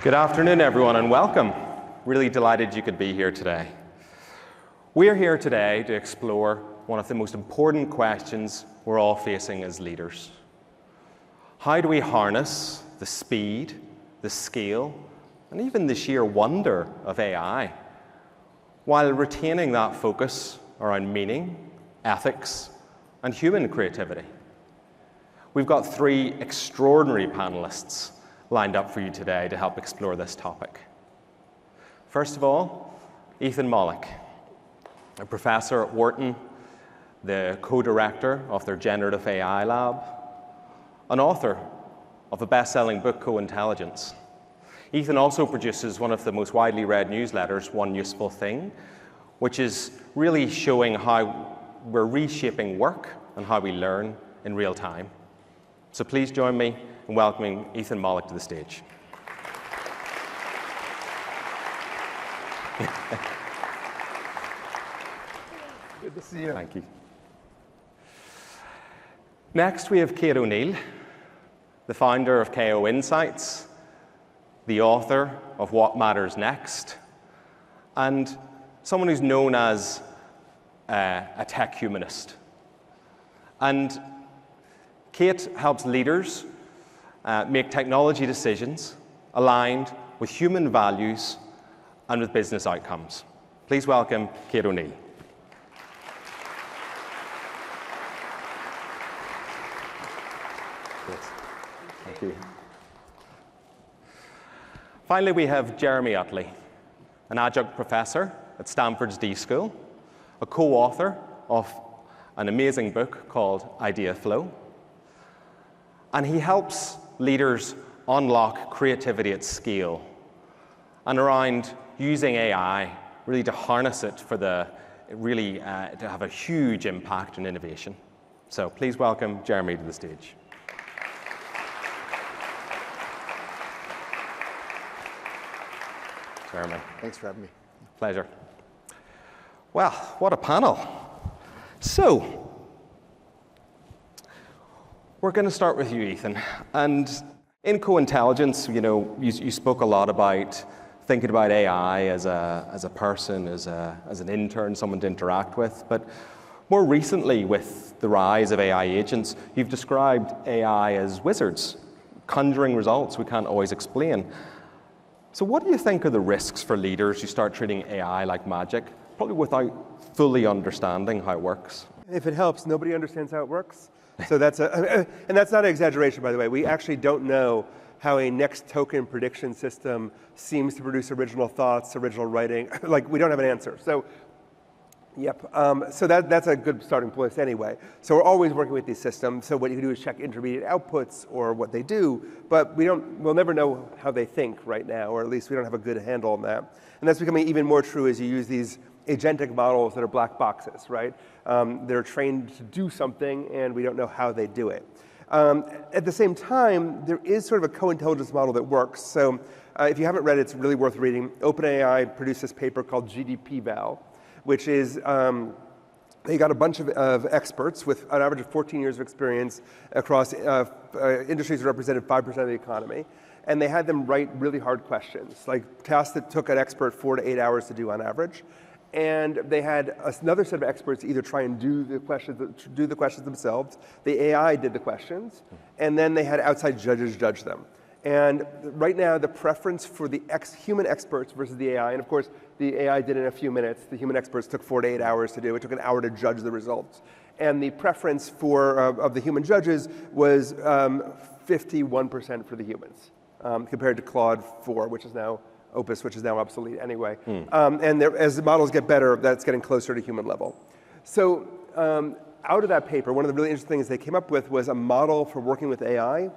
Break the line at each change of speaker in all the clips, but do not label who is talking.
Good afternoon, everyone, and welcome. Really delighted you could be here today. We're here today to explore one of the most important questions we're all facing as leaders. How do we harness the speed, the scale, and even the sheer wonder of AI while retaining that focus around meaning, ethics, and human creativity? We've got three extraordinary panelists lined up for you today to help explore this topic. First of all, Ethan Mollick, a professor at Wharton, the co-director of their generative AI lab, an author of a best-selling book, Co-Intelligence. Ethan also produces one of the most widely read newsletters, One Useful Thing, which is really showing how we're reshaping work and how we learn in real time. So please join me in welcoming Ethan Mollick to the stage.
Good to see you.
Thank you. Next, we have Kate O'Neill, the founder of KO Insights, the author of What Matters Next, and someone who's known as a tech humanist. And Kate helps leaders make technology decisions aligned with human values and with business outcomes. Please welcome Kate O'Neill. Thank you. Finally, we have Jeremy Utley, an adjunct professor at Stanford's D School, a co-author of an amazing book called Idea Flow. And he helps leaders unlock creativity at scale and around using AI really to harness it for to have a huge impact on innovation. So please welcome Jeremy to the stage. Jeremy.
Thanks for having me.
Pleasure. Well, what a panel. So, we're going to start with you, Ethan. And in Co-Intelligence, you spoke a lot about thinking about AI as a person, as an intern, someone to interact with. But more recently, with the rise of AI agents, you've described AI as wizards, conjuring results we can't always explain. So what do you think are the risks for leaders who start treating AI like magic, probably without fully understanding how it works?
If it helps, nobody understands how it works. So that's and that's not an exaggeration, by the way. We actually don't know how a next token prediction system seems to produce original thoughts, original writing. Like, we don't have an answer. So, yep. So that's a good starting place anyway. So we're always working with these systems. So what you do is check intermediate outputs or what they do, but we'll never know how they think right now, or at least we don't have a good handle on that. And that's becoming even more true as you use these agentic models that are black boxes, right? They're trained to do something, and we don't know how they do it. At the same time, there is sort of a co-intelligence model that works. So if you haven't read it, it's really worth reading. OpenAI produced this paper called GDP-Val, which is they got a bunch of experts with an average of 14 years of experience across industries that represented 5% of the economy. And they had them write really hard questions, like tasks that took an expert 4 to 8 hours to do on average. And they had another set of experts either try and do the questions themselves. The AI did the questions, and then they had outside judges judge them. And right now, the preference for the human experts versus the AI, and of course, the AI did it in a few minutes. The human experts took 4 to 8 hours to do. It took an hour to judge the results. And the preference of the human judges was 51% for the humans, compared to Claude 4, which is now Opus, which is now obsolete anyway. And as the models get better, that's getting closer to human level. So out of that paper, one of the really interesting things they came up with was a model for working with AI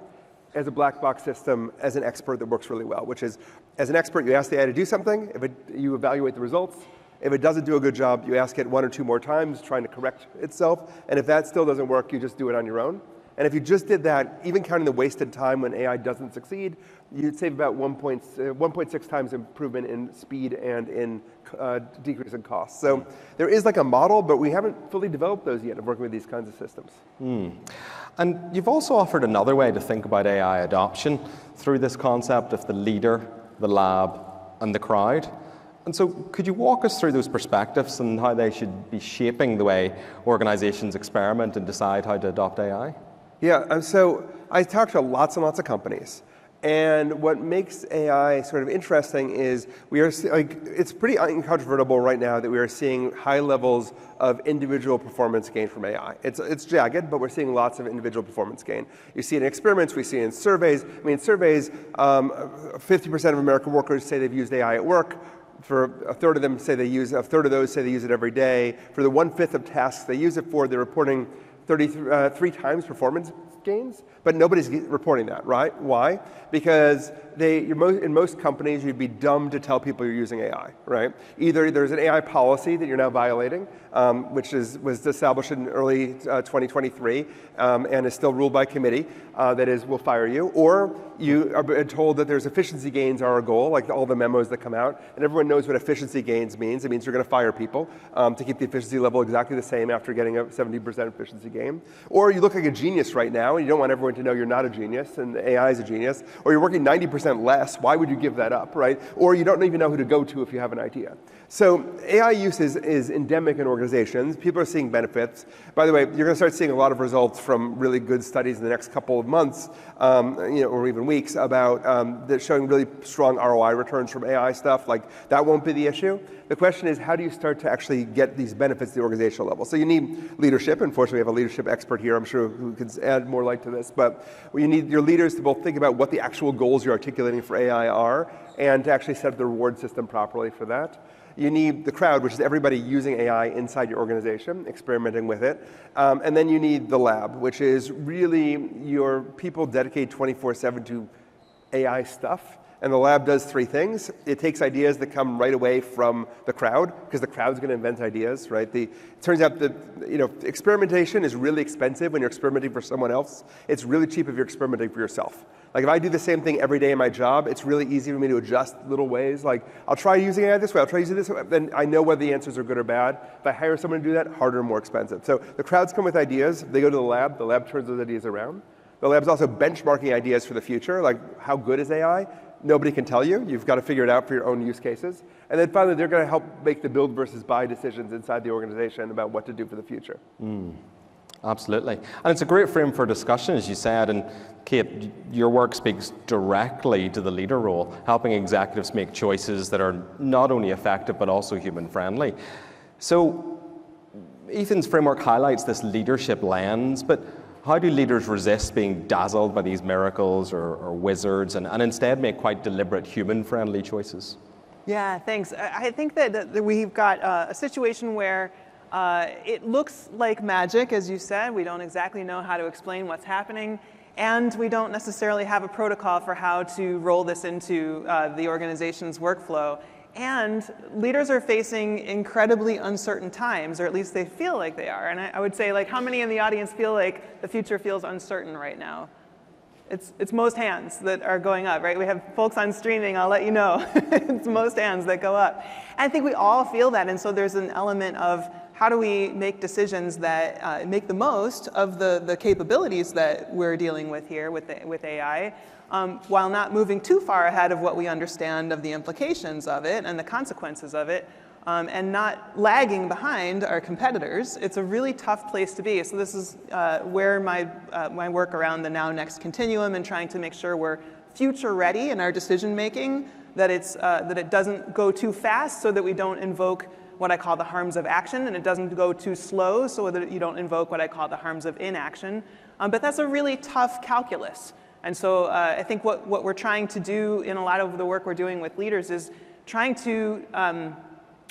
as a black box system as an expert that works really well, which is, as an expert, you ask the AI to do something, you evaluate the results. If it doesn't do a good job, you ask it 1 or 2 more times, trying to correct itself. And if that still doesn't work, you just do it on your own. And if you just did that, even counting the wasted time when AI doesn't succeed, you'd save about 1.6 times improvement in speed and in decrease in cost. So there is like a model, but we haven't fully developed those yet of working with these kinds of systems.
And you've also offered another way to think about AI adoption through this concept of the leader the lab, and the crowd. And so could you walk us through those perspectives and how they should be shaping the way organizations experiment and decide how to adopt AI?
Yeah, so I talked to lots and lots of companies. And what makes AI sort of interesting is it's pretty incontrovertible right now that we are seeing high levels of individual performance gain from AI. It's jagged, but we're seeing lots of individual performance gain. You see it in experiments, we see it in surveys. I mean, surveys, 50% of American workers say they've used AI at work. For a third of them say they use, a third of those say they use it every day. For the 1/5 of tasks they use it for, they're reporting 33 times performance gains, but nobody's reporting that, right? Why? Because in most companies, you'd be dumb to tell people you're using AI, right? Either there's an AI policy that you're now violating, which was established in early 2023 and is still ruled by committee, that is, we'll fire you, or you are told that there's efficiency gains are our goal, like all the memos that come out, and everyone knows what efficiency gains means. It means you're going to fire people to keep the efficiency level exactly the same after getting a 70% efficiency gain. Or you look like a genius right now, and you don't want everyone to know you're not a genius, and AI is a genius. Or you're working 90% less, why would you give that up, right? Or you don't even know who to go to if you have an idea. So AI use is endemic in organizations. People are seeing benefits. By the way, you're going to start seeing a lot of results from really good studies in the next couple of months, or even weeks, about that showing really strong ROI returns from AI stuff. Like, that won't be the issue. The question is, how do you start to actually get these benefits at the organizational level? So you need leadership. Unfortunately, we have a leadership expert here, I'm sure, who can add more light to this. But you need your leaders to both think about what the actual goals you're articulating for AI are, and to actually set up the reward system properly for that. You need the crowd, which is everybody using AI inside your organization, experimenting with it. And then you need the lab, which is really your people dedicated 24/7 to AI stuff. And the lab does three things. It takes ideas that come right away from the crowd, because the crowd's going to invent ideas, right? It turns out that experimentation is really expensive when you're experimenting for someone else. It's really cheap if you're experimenting for yourself. Like, if I do the same thing every day in my job, it's really easy for me to adjust little ways. Like, I'll try using AI this way, I'll try using this way. Then I know whether the answers are good or bad. If I hire someone to do that, harder and more expensive. So the crowds come with ideas. They go to the lab turns those ideas around. The lab's also benchmarking ideas for the future, like, how good is AI? Nobody can tell you. You've got to figure it out for your own use cases. And then finally, they're going to help make the build versus buy decisions inside the organization about what to do for the future.
Absolutely. And it's a great frame for discussion, as you said. And Kate, your work speaks directly to the leader role, helping executives make choices that are not only effective, but also human-friendly. So Ethan's framework highlights this leadership lens, but how do leaders resist being dazzled by these miracles or wizards and instead make quite deliberate human-friendly choices?
Yeah, thanks. I think that we've got a situation where it looks like magic, as you said. We don't exactly know how to explain what's happening, and we don't necessarily have a protocol for how to roll this into the organization's workflow. And leaders are facing incredibly uncertain times, or at least they feel like they are. And I would say, like, how many in the audience feel like the future feels uncertain right now? It's most hands that are going up, right? We have folks on streaming, I'll let you know. It's most hands that go up. And I think we all feel that, and so there's an element of how do we make decisions that make the most of the capabilities that we're dealing with here with AI, while not moving too far ahead of what we understand of the implications of it and the consequences of it, and not lagging behind our competitors. It's a really tough place to be. So this is where my work around the now-next continuum and trying to make sure we're future ready in our decision making, that it doesn't go too fast so that we don't invoke what I call the harms of action, and it doesn't go too slow so that you don't invoke what I call the harms of inaction. But that's a really tough calculus. And so I think what we're trying to do in a lot of the work we're doing with leaders is trying to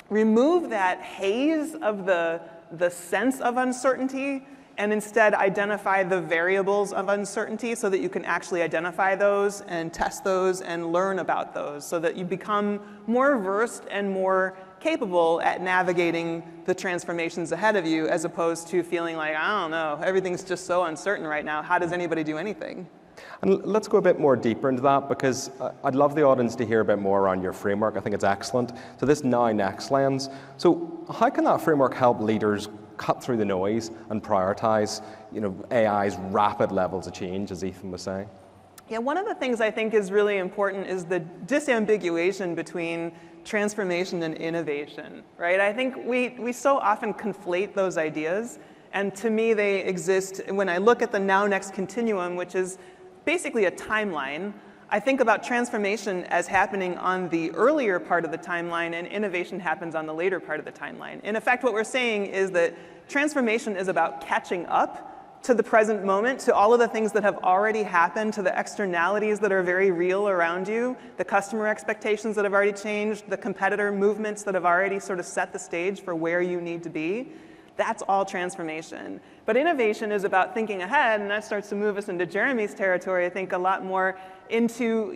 remove that haze of the sense of uncertainty and instead identify the variables of uncertainty so that you can actually identify those and test those and learn about those so that you become more versed and more capable at navigating the transformations ahead of you, as opposed to feeling like, I don't know, everything's just so uncertain right now. How does anybody do anything?
And let's go a bit more deeper into that, because I'd love the audience to hear a bit more around your framework. I think it's excellent. So this now-next lens. So how can that framework help leaders cut through the noise and prioritize, AI's rapid levels of change, as Ethan was saying?
Yeah, one of the things I think is really important is the disambiguation between transformation and innovation, right? I think we so often conflate those ideas, and to me they exist when I look at the now-next continuum, which is basically a timeline. I think about transformation as happening on the earlier part of the timeline, and innovation happens on the later part of the timeline. In effect, what we're saying is that transformation is about catching up to the present moment, to all of the things that have already happened, to the externalities that are very real around you, the customer expectations that have already changed, the competitor movements that have already sort of set the stage for where you need to be. That's all transformation. But innovation is about thinking ahead, and that starts to move us into Jeremy's territory, I think, a lot more into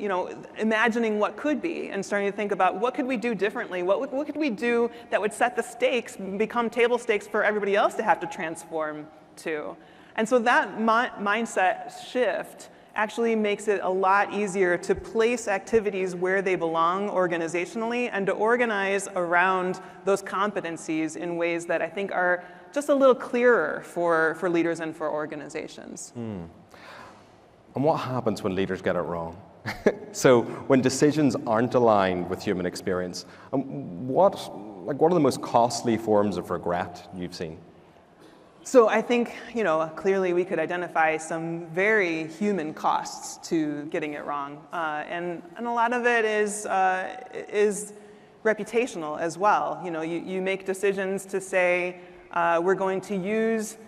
imagining what could be and starting to think about what could we do differently, what could we do that would set the stakes, become table stakes for everybody else to have to transform to. And so that mindset shift actually makes it a lot easier to place activities where they belong organizationally and to organize around those competencies in ways that I think are just a little clearer for leaders and for organizations.
And what happens when leaders get it wrong? So when decisions aren't aligned with human experience, what are the most costly forms of regret you've seen?
So I think, clearly we could identify some very human costs to getting it wrong, and a lot of it is reputational as well. You make decisions to say we're going to use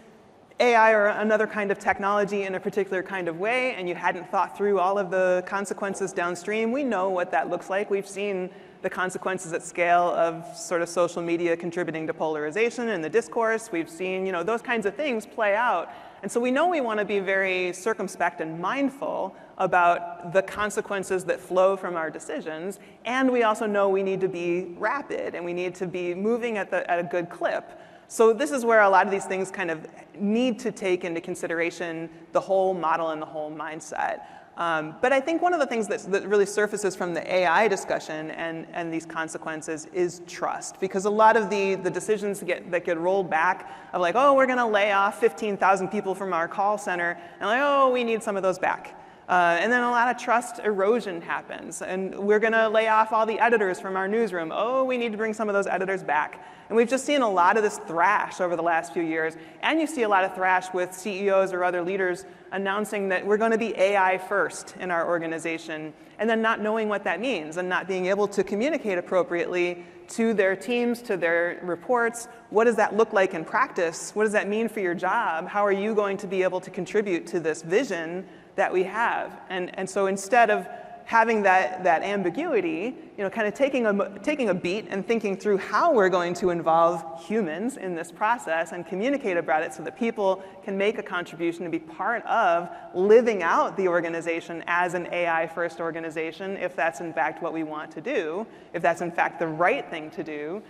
AI or another kind of technology in a particular kind of way, and you hadn't thought through all of the consequences downstream. We know what that looks like. We've seen the consequences at scale of sort of social media contributing to polarization in the discourse. We've seen, those kinds of things play out. And so we know we want to be very circumspect and mindful about the consequences that flow from our decisions. And we also know we need to be rapid and we need to be moving at a good clip. So this is where a lot of these things kind of need to take into consideration the whole model and the whole mindset. But I think one of the things that really surfaces from the AI discussion and these consequences is trust. Because a lot of the decisions that get rolled back of like, oh, we're going to lay off 15,000 people from our call center, and like, oh, we need some of those back. And then a lot of trust erosion happens. And we're going to lay off all the editors from our newsroom. Oh, we need to bring some of those editors back. And we've just seen a lot of this thrash over the last few years. And you see a lot of thrash with CEOs or other leaders announcing that we're going to be AI first in our organization, and then not knowing what that means and not being able to communicate appropriately to their teams, to their reports. What does that look like in practice? What does that mean for your job? How are you going to be able to contribute to this vision that we have? And so instead of having that ambiguity, kind of taking a beat and thinking through how we're going to involve humans in this process and communicate about it so that people can make a contribution and be part of living out the organization as an AI-first organization, if that's in fact what we want to do, if that's in fact the right thing to do,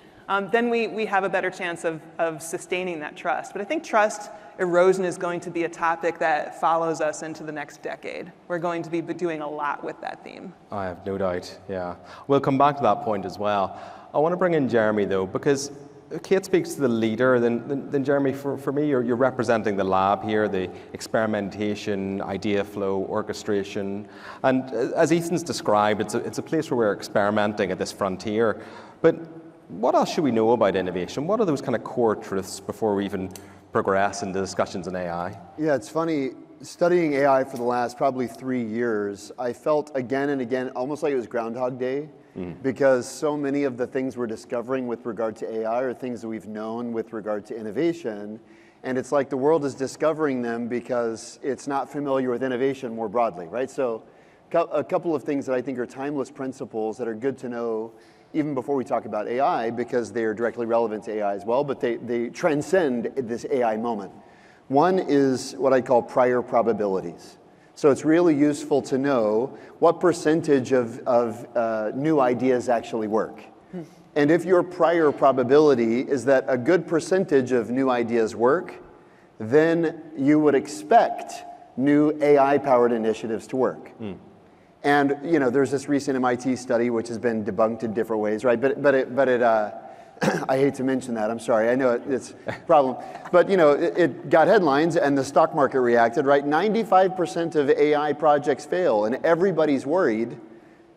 then we have a better chance of sustaining that trust. But I think trust erosion is going to be a topic that follows us into the next decade. We're going to be doing a lot with that theme.
I have no doubt, yeah. We'll come back to that point as well. I want to bring in Jeremy, though, because Kate speaks to the leader, then Jeremy, for me, you're representing the lab here, the experimentation, idea flow, orchestration. And as Ethan's described, it's a place where we're experimenting at this frontier. But what else should we know about innovation? What are those kind of core truths before we even progress into discussions in AI?
Yeah, it's funny, studying AI for the last probably 3 years, I felt again and again almost like it was Groundhog Day, because so many of the things we're discovering with regard to AI are things that we've known with regard to innovation, and it's like the world is discovering them because it's not familiar with innovation more broadly, right? So a couple of things that I think are timeless principles that are good to know even before we talk about AI, because they are directly relevant to AI as well, but they transcend this AI moment. One is what I call prior probabilities. So it's really useful to know what percentage of new ideas actually work. And if your prior probability is that a good percentage of new ideas work, then you would expect new AI-powered initiatives to work. And there's this recent MIT study which has been debunked in different ways, right? But it I hate to mention that, I'm sorry, I know it's a problem. But it got headlines and the stock market reacted, right? 95% of AI projects fail and everybody's worried,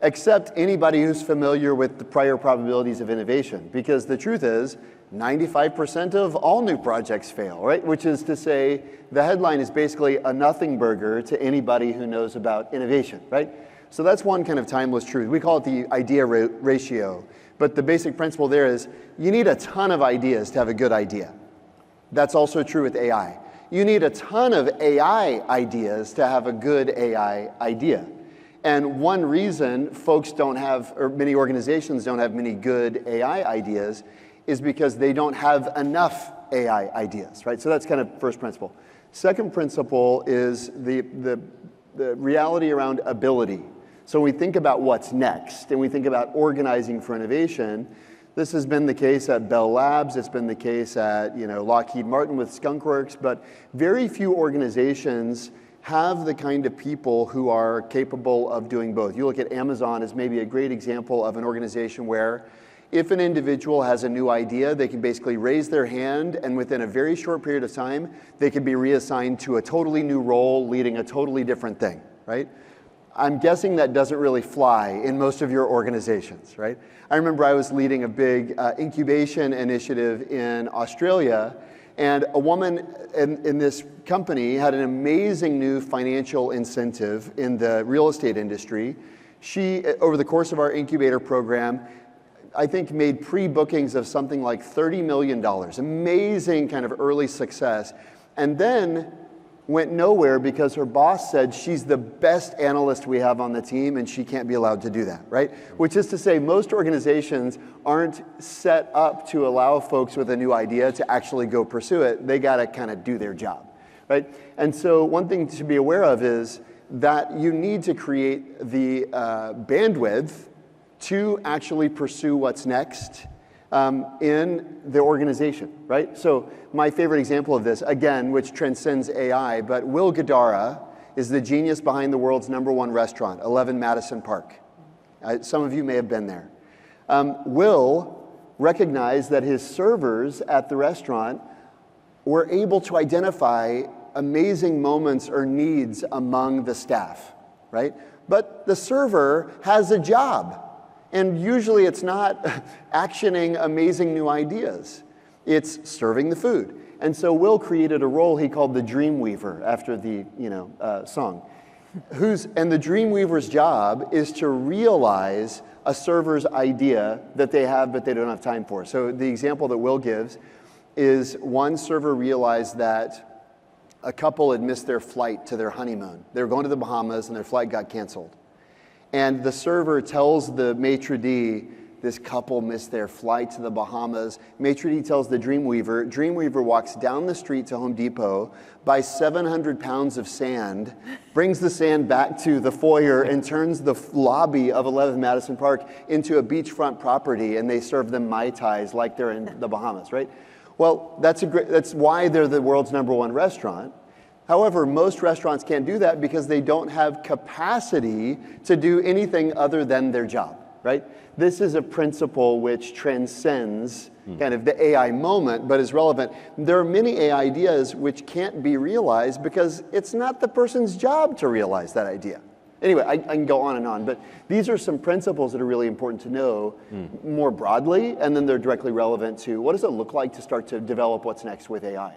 except anybody who's familiar with the prior probabilities of innovation. Because the truth is, 95% of all new projects fail, right? Which is to say, the headline is basically a nothing burger to anybody who knows about innovation, right? So that's one kind of timeless truth. We call it the idea ratio. But the basic principle there is you need a ton of ideas to have a good idea. That's also true with AI. You need a ton of AI ideas to have a good AI idea. And one reason folks don't have, or many organizations don't have many good AI ideas is because they don't have enough AI ideas, right? So that's kind of first principle. Second principle is the reality around ability. So when we think about what's next and we think about organizing for innovation, this has been the case at Bell Labs, it's been the case at Lockheed Martin with Skunkworks, but very few organizations have the kind of people who are capable of doing both. You look at Amazon as maybe a great example of an organization where if an individual has a new idea, they can basically raise their hand and within a very short period of time, they can be reassigned to a totally new role leading a totally different thing, right? I'm guessing that doesn't really fly in most of your organizations, right? I remember I was leading a big incubation initiative in Australia, and a woman in this company had an amazing new financial incentive in the real estate industry. She, over the course of our incubator program, I think made pre-bookings of something like $30 million. Amazing kind of early success. And then went nowhere because her boss said she's the best analyst we have on the team and she can't be allowed to do that, right? Which is to say most organizations aren't set up to allow folks with a new idea to actually go pursue it. They got to kind of do their job, right? And so one thing to be aware of is that you need to create the bandwidth to actually pursue what's next in the organization, right? So my favorite example of this, again, which transcends AI, but Will Guidara is the genius behind the world's #1 restaurant, 11 Madison Park. Some of you may have been there. Will recognized that his servers at the restaurant were able to identify amazing moments or needs among the staff, right? But the server has a job. And usually it's not actioning amazing new ideas. It's serving the food. And so Will created a role he called the Dreamweaver after the song. And the Dreamweaver's job is to realize a server's idea that they have but they don't have time for. So the example that Will gives is one server realized that a couple had missed their flight to their honeymoon. They were going to the Bahamas and their flight got canceled. And the server tells the maitre d', this couple missed their flight to the Bahamas. Maitre d' tells the Dreamweaver. Dreamweaver walks down the street to Home Depot, buys 700 pounds of sand, brings the sand back to the foyer, and turns the lobby of 11 Madison Park into a beachfront property, and they serve them Mai Tais like they're in the Bahamas, right? Well, that's why they're the world's #1 restaurant. However, most restaurants can't do that because they don't have capacity to do anything other than their job, right? This is a principle which transcends kind of the AI moment, but is relevant. There are many AI ideas which can't be realized because it's not the person's job to realize that idea. Anyway, I can go on and on, but these are some principles that are really important to know more broadly, and then they're directly relevant to what does it look like to start to develop what's next with AI.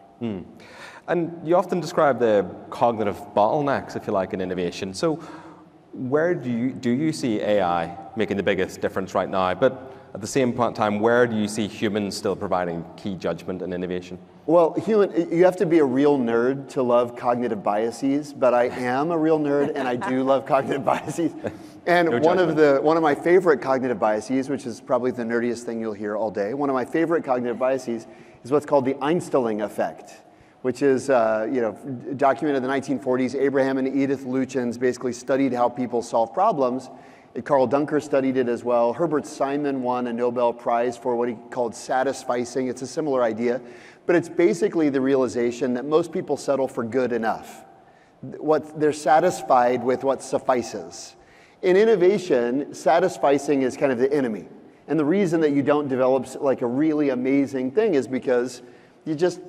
And you often describe the cognitive bottlenecks, if you like, in innovation. So where do you see AI making the biggest difference right now? But at the same time, where do you see humans still providing key judgment in innovation?
Well, you have to be a real nerd to love cognitive biases, but I am a real nerd and I do love cognitive biases. And one of my favorite cognitive biases, which is probably the nerdiest thing you'll hear all day, one of my favorite cognitive biases is what's called the Einstellung effect, which is documented in the 1940s. Abraham and Edith Lutyens basically studied how people solve problems. Carl Dunker studied it as well. Herbert Simon won a Nobel Prize for what he called satisficing. It's a similar idea, but it's basically the realization that most people settle for good enough. They're satisfied with what suffices. In innovation, satisficing is kind of the enemy. And the reason that you don't develop like a really amazing thing is because you're just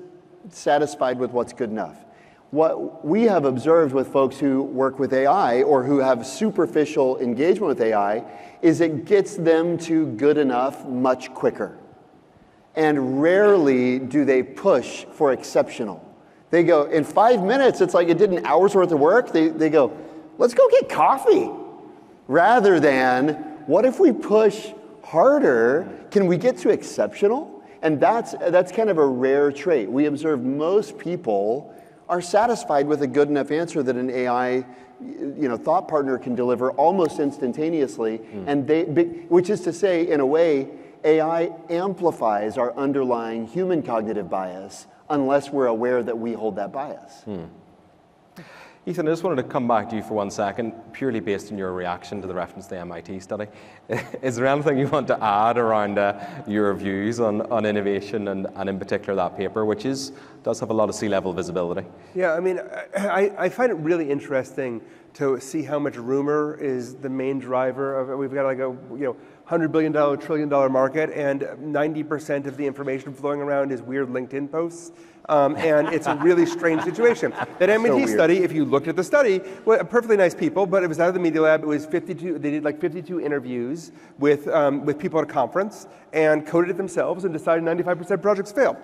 satisfied with what's good enough. What we have observed with folks who work with AI or who have superficial engagement with AI is it gets them to good enough much quicker. And rarely do they push for exceptional. They go, in 5 minutes, it's like it did an hour's worth of work. They go, let's go get coffee. Rather than, what if we push harder? Can we get to exceptional? And that's kind of a rare trait. We observe most people are satisfied with a good enough answer that an AI thought partner can deliver almost instantaneously. And which is to say, in a way, AI amplifies our underlying human cognitive bias unless we're aware that we hold that bias.
Ethan, I just wanted to come back to you for 1 second, purely based on your reaction to the reference to the MIT study. Is there anything you want to add around your views on innovation and in particular that paper, which does have a lot of C-level visibility?
Yeah, I mean, I find it really interesting to see how much rumor is the main driver of it. We've got like a $100 billion, $1 trillion market, and 90% of the information flowing around is weird LinkedIn posts. And it's a really strange situation. That MIT study, if you looked at the study, well, perfectly nice people, but it was out of the Media Lab. It was 52. They did like 52 interviews with people at a conference and coded it themselves and decided 95% projects fail.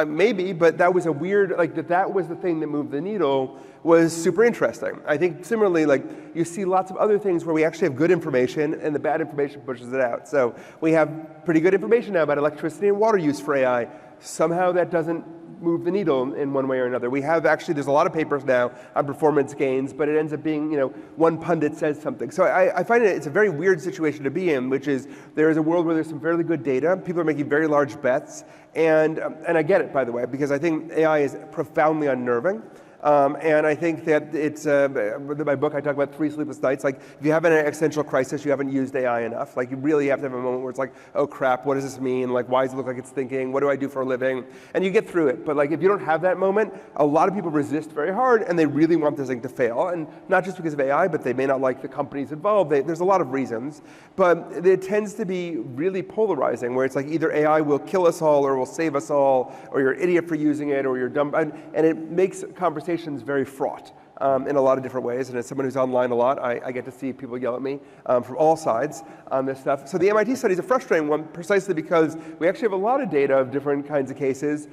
Maybe, but that was a weird, that was the thing that moved the needle, was super interesting. I think similarly, you see lots of other things where we actually have good information and the bad information pushes it out. So we have pretty good information now about electricity and water use for AI. Somehow that doesn't move the needle in one way or another. We have there's a lot of papers now on performance gains, but it ends up being, one pundit says something. So I find it's a very weird situation to be in, which is there is a world where there's some fairly good data, people are making very large bets, and I get it, by the way, because I think AI is profoundly unnerving. And I think that it's, in my book I talk about 3 sleepless nights. If you have an existential crisis, you haven't used AI enough. You really have to have a moment where it's oh crap, what does this mean? Why does it look like it's thinking? What do I do for a living? And you get through it. But if you don't have that moment, a lot of people resist very hard and they really want this thing to fail. And not just because of AI, but they may not like the companies involved. There's a lot of reasons. But it tends to be really polarizing, where it's either AI will kill us all or will save us all, or you're an idiot for using it, or you're dumb. And it makes conversations very fraught in a lot of different ways. And as someone who's online a lot, I get to see people yell at me from all sides on this stuff. So the MIT study is a frustrating one, precisely because we actually have a lot of data of different kinds of cases.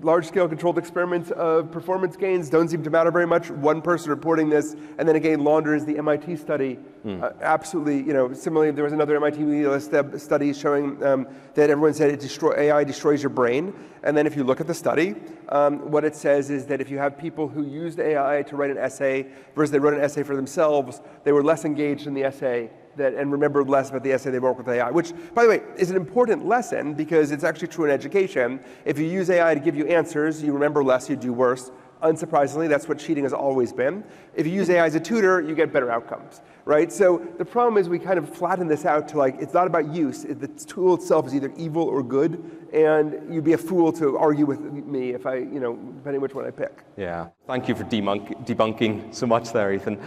Large-scale controlled experiments of performance gains don't seem to matter very much. One person reporting this, and then again launders the MIT study. Absolutely, similarly, there was another MIT study showing that everyone said AI destroys your brain. And then if you look at the study, what it says is that if you have people who used AI to write an essay versus they wrote an essay for themselves, they were less engaged in the essay and remembered less about the essay they wrote with AI, which, by the way, is an important lesson because it's actually true in education. If you use AI to give you answers, you remember less, you do worse. Unsurprisingly, that's what cheating has always been. If you use AI as a tutor, you get better outcomes, right? So the problem is we kind of flatten this out to it's not about use. The tool itself is either evil or good, and you'd be a fool to argue with me if depending which one I pick.
Yeah, thank you for debunking so much there, Ethan.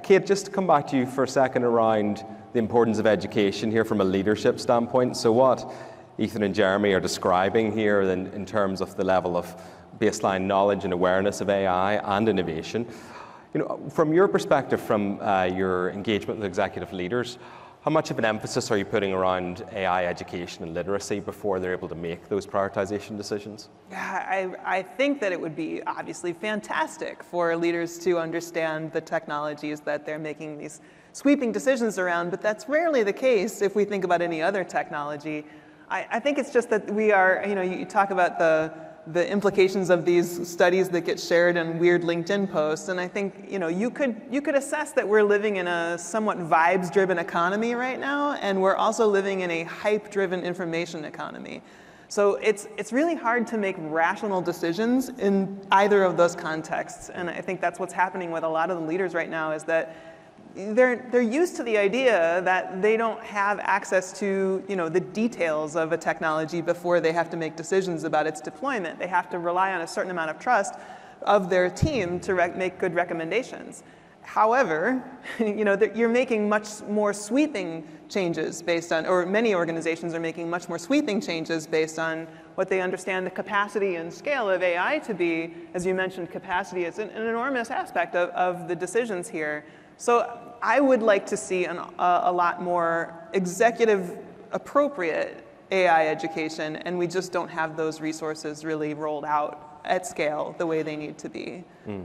Kate, just to come back to you for a second around the importance of education here from a leadership standpoint. So what Ethan and Jeremy are describing here in terms of the level of baseline knowledge and awareness of AI and innovation. From your perspective, from your engagement with executive leaders, how much of an emphasis are you putting around AI education and literacy before they're able to make those prioritization decisions?
Yeah, I think that it would be obviously fantastic for leaders to understand the technologies that they're making these sweeping decisions around, but that's rarely the case if we think about any other technology. I think it's just that we are, you talk about the implications of these studies that get shared in weird LinkedIn posts, and I think you could assess that we're living in a somewhat vibes-driven economy right now, and we're also living in a hype-driven information economy. So it's really hard to make rational decisions in either of those contexts, and I think that's what's happening with a lot of the leaders right now, is that they're used to the idea that they don't have access to the details of a technology before they have to make decisions about its deployment. They have to rely on a certain amount of trust of their team to make good recommendations. However, you're making much more sweeping changes based on, or many organizations are making much more sweeping changes based on what they understand the capacity and scale of AI to be. As you mentioned, capacity is an enormous aspect of the decisions here. So I would like to see a lot more executive appropriate AI education, and we just don't have those resources really rolled out at scale the way they need to be.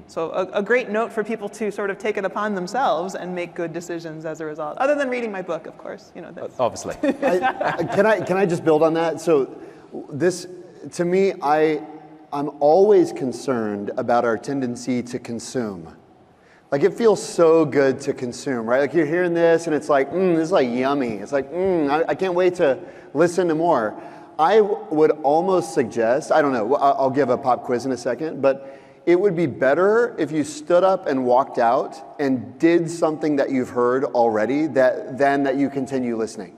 So a great note for people to sort of take it upon themselves and make good decisions as a result, other than reading my book, of course.
Obviously.
Can I just build on that? So this, to me, I'm always concerned about our tendency to consume. Like, it feels so good to consume, right? Like, you're hearing this and it's like, this is like yummy. It's like, I can't wait to listen to more. I would almost suggest, I don't know, I'll give a pop quiz in a second, but it would be better if you stood up and walked out and did something that you've heard already than that you continue listening.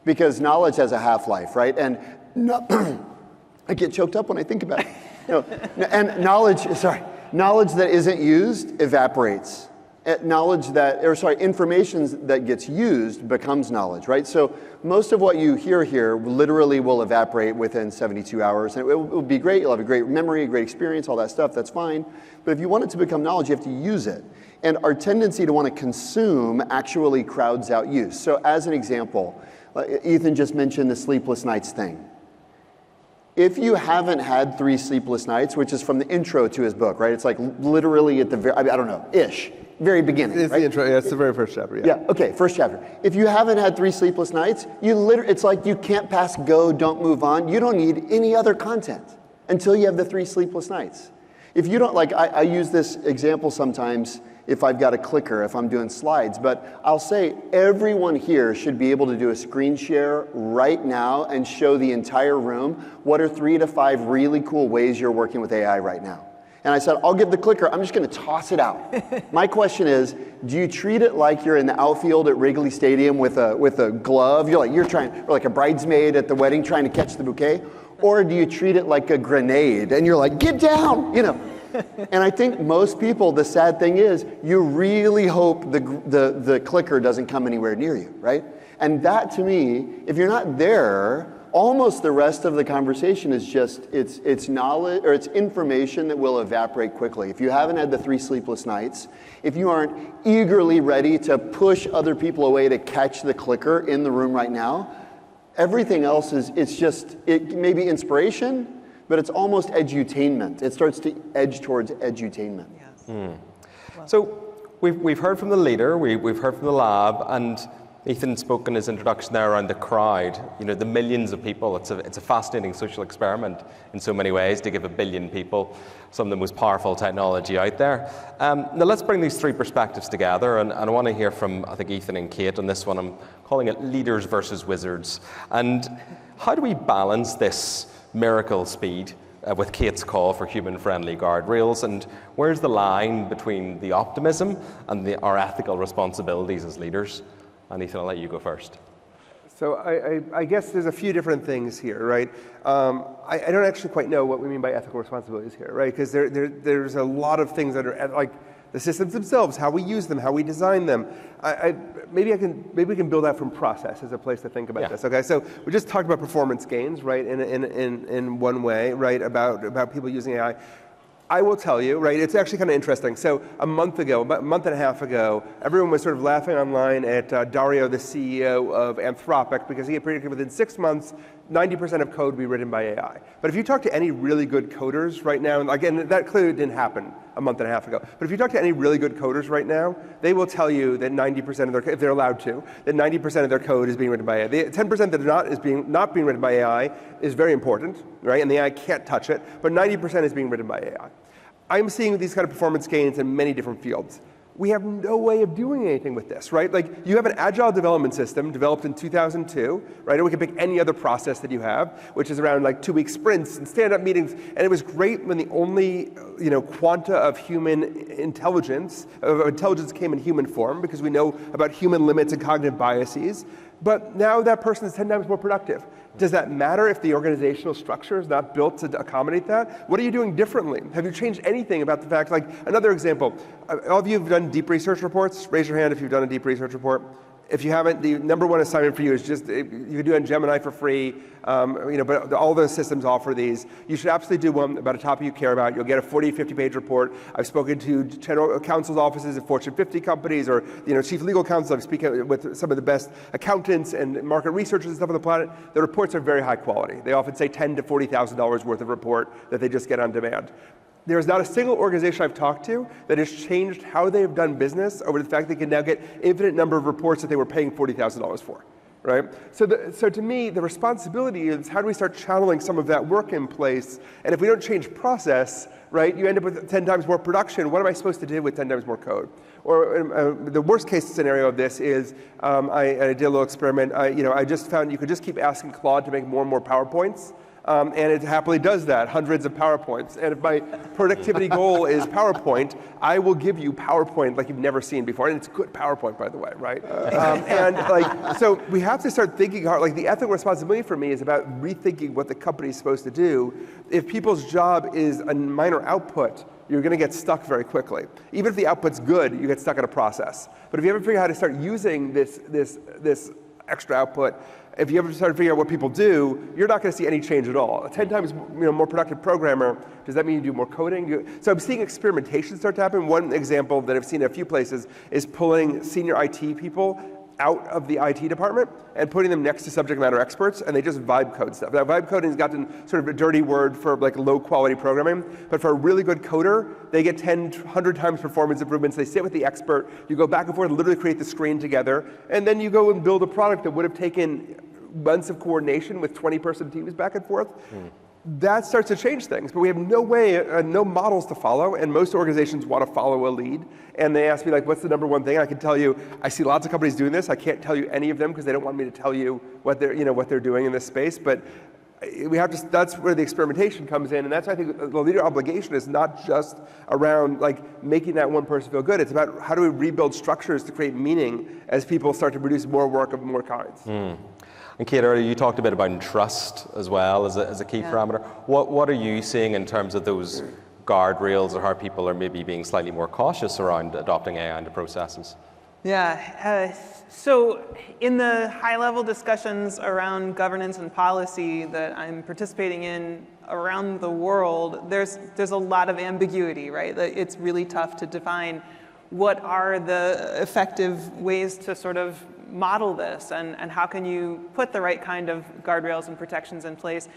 Because knowledge has a half-life, right? And I get choked up when I think about it. And knowledge that isn't used evaporates. Information that gets used becomes knowledge, right? So most of what you hear here literally will evaporate within 72 hours. And it will be great. You'll have a great memory, a great experience, all that stuff. That's fine. But if you want it to become knowledge, you have to use it. And our tendency to want to consume actually crowds out use. So as an example, Ethan just mentioned the sleepless nights thing. If you haven't had 3 sleepless nights, which is from the intro to his book, right? It's like literally at the very, I don't know, very beginning,
It's
right?
the intro, yeah, it's the very first chapter, yeah.
Yeah, okay, first chapter. If you haven't had 3 sleepless nights, it's like you can't pass go, don't move on. You don't need any other content until you have the 3 sleepless nights. If you don't, like, I use this example sometimes if I've got a clicker, if I'm doing slides, but I'll say everyone here should be able to do a screen share right now and show the entire room what are 3 to 5 really cool ways you're working with AI right now. And I said, I'll give the clicker, I'm just gonna toss it out. My question is, do you treat it like you're in the outfield at Wrigley Stadium with a glove? You're trying, or like a bridesmaid at the wedding trying to catch the bouquet? Or do you treat it like a grenade and you're like, get down, And I think most people, the sad thing is, you really hope the clicker doesn't come anywhere near you, right? And that, to me, if you're not there, almost the rest of the conversation is just, it's knowledge, or it's information that will evaporate quickly. If you haven't had the 3 sleepless nights, if you aren't eagerly ready to push other people away to catch the clicker in the room right now, everything else it may be inspiration, but it's almost edutainment. It starts to edge towards edutainment.
Yes.
So we've heard from the leader, we've heard from the lab, and Ethan spoke in his introduction there around the crowd, the millions of people. It's a fascinating social experiment in so many ways to give 1 billion people some of the most powerful technology out there. Now let's bring these 3 perspectives together, and I want to hear from, I think, Ethan and Kate on this one. I'm calling it leaders versus wizards. And how do we balance this miracle speed with Kate's call for human-friendly guardrails, and where's the line between the optimism and our ethical responsibilities as leaders? And Ethan, I'll let you go first.
So I guess there's a few different things here, right? I don't actually quite know what we mean by ethical responsibilities here, right? Because there's a lot of things that are like the systems themselves, how we use them, how we design them. Maybe we can build out from process as a place to think about this. Okay, so we just talked about performance gains, right? In one way, right? About people using AI. I will tell you, right, it's actually kind of interesting. So about a month and a half ago, everyone was sort of laughing online at Dario, the CEO of Anthropic, because he had predicted within 6 months, 90% of code would be written by AI. But if you talk to any really good coders right now, and again, that clearly didn't happen a month and a half ago, but if you talk to any really good coders right now, they will tell you that 90% of their, if they're allowed to, that 90% of their code is being written by AI. The 10% that is not being written by AI is very important, right? And the AI can't touch it, but 90% is being written by AI. I'm seeing these kind of performance gains in many different fields. We have no way of doing anything with this, right? Like, you have an agile development system developed in 2002, right? And we can pick any other process that you have, which is around like 2-week sprints and stand-up meetings. And it was great when the only, quanta of human intelligence came in human form, because we know about human limits and cognitive biases. but now that person is 10 times more productive. Does that matter if the organizational structure is not built to accommodate that? What are you doing differently? Have you changed anything about the fact, like another example, all of you have done deep research reports? Raise your hand if you've done a deep research report. If you haven't, the number one assignment for you is just, you can do it on Gemini for free, but all those systems offer these. You should absolutely do one about a topic you care about. You'll get a 40, 50-page report. I've spoken to general counsel's offices at Fortune 50 companies or chief legal counsel. I've spoken with some of the best accountants and market researchers and stuff on the planet. The reports are very high quality. They often say $10,000 to $40,000 worth of report that they just get on demand. There's not a single organization I've talked to that has changed how they've done business over the fact they can now get infinite number of reports that they were paying $40,000 for, right? So to me, the responsibility is how do we start channeling some of that work in place? And if we don't change process, right, you end up with 10 times more production. What am I supposed to do with 10 times more code? Or the worst case scenario of this is, I did a little experiment. I just found you could just keep asking Claude to make more and more PowerPoints. And it happily does that, hundreds of PowerPoints. And if my productivity goal is PowerPoint, I will give you PowerPoint like you've never seen before. And it's good PowerPoint, by the way, right? So we have to start thinking hard. Like the ethical responsibility for me is about rethinking what the company is supposed to do. If people's job is a minor output, you're going to get stuck very quickly. Even if the output's good, you get stuck in a process. But if you ever figure out how to start using this extra output, if you ever start to figure out what people do, you're not going to see any change at all. A 10 times more productive programmer, does that mean you do more coding? So I'm seeing experimentation start to happen. One example that I've seen in a few places is pulling senior IT people out of the IT department and putting them next to subject matter experts, and they just vibe code stuff. Now, vibe coding has gotten sort of a dirty word for like low quality programming, but for a really good coder, they get 10, 100 times performance improvements. They sit with the expert, you go back and forth, literally create the screen together, and then you go and build a product that would have taken months of coordination with 20-person teams back and forth. That starts to change things, but we have no way, no models to follow, and most organizations want to follow a lead. And they ask me, like, what's the number one thing? I can tell you, I see lots of companies doing this. I can't tell you any of them because they don't want me to tell you what they're doing in this space. But we have to. That's where the experimentation comes in, and that's why I think the leader obligation is not just around like making that one person feel good. It's about how do we rebuild structures to create meaning as people start to produce more work of more kinds.
And Kate, earlier you talked a bit about trust as well as a key parameter. What are you seeing in terms of those guardrails or how people are maybe being slightly more cautious around adopting AI into processes?
Yeah, so in the high-level discussions around governance and policy that I'm participating in around the world, there's a lot of ambiguity, right? It's really tough to define what are the effective ways to sort of model this, and how can you put the right kind of guardrails and protections in place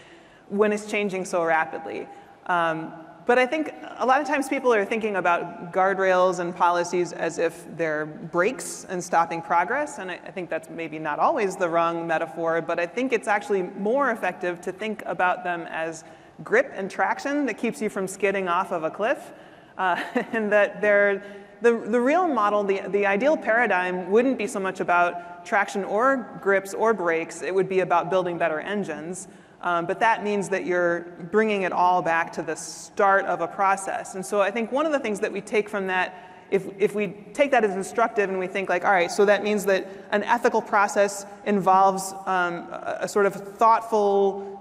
when it's changing so rapidly. But I think a lot of times people are thinking about guardrails and policies as if they're brakes and stopping progress, and I think that's maybe not always the wrong metaphor, but I think it's actually more effective to think about them as grip and traction that keeps you from skidding off of a cliff, and that they're the real model, the ideal paradigm wouldn't be so much about traction or grips or brakes. It would be about building better engines. But that means that you're bringing it all back to the start of a process. And so I think one of the things that we take from that, if we take that as instructive and we think like, all right, so that means that an ethical process involves a sort of thoughtful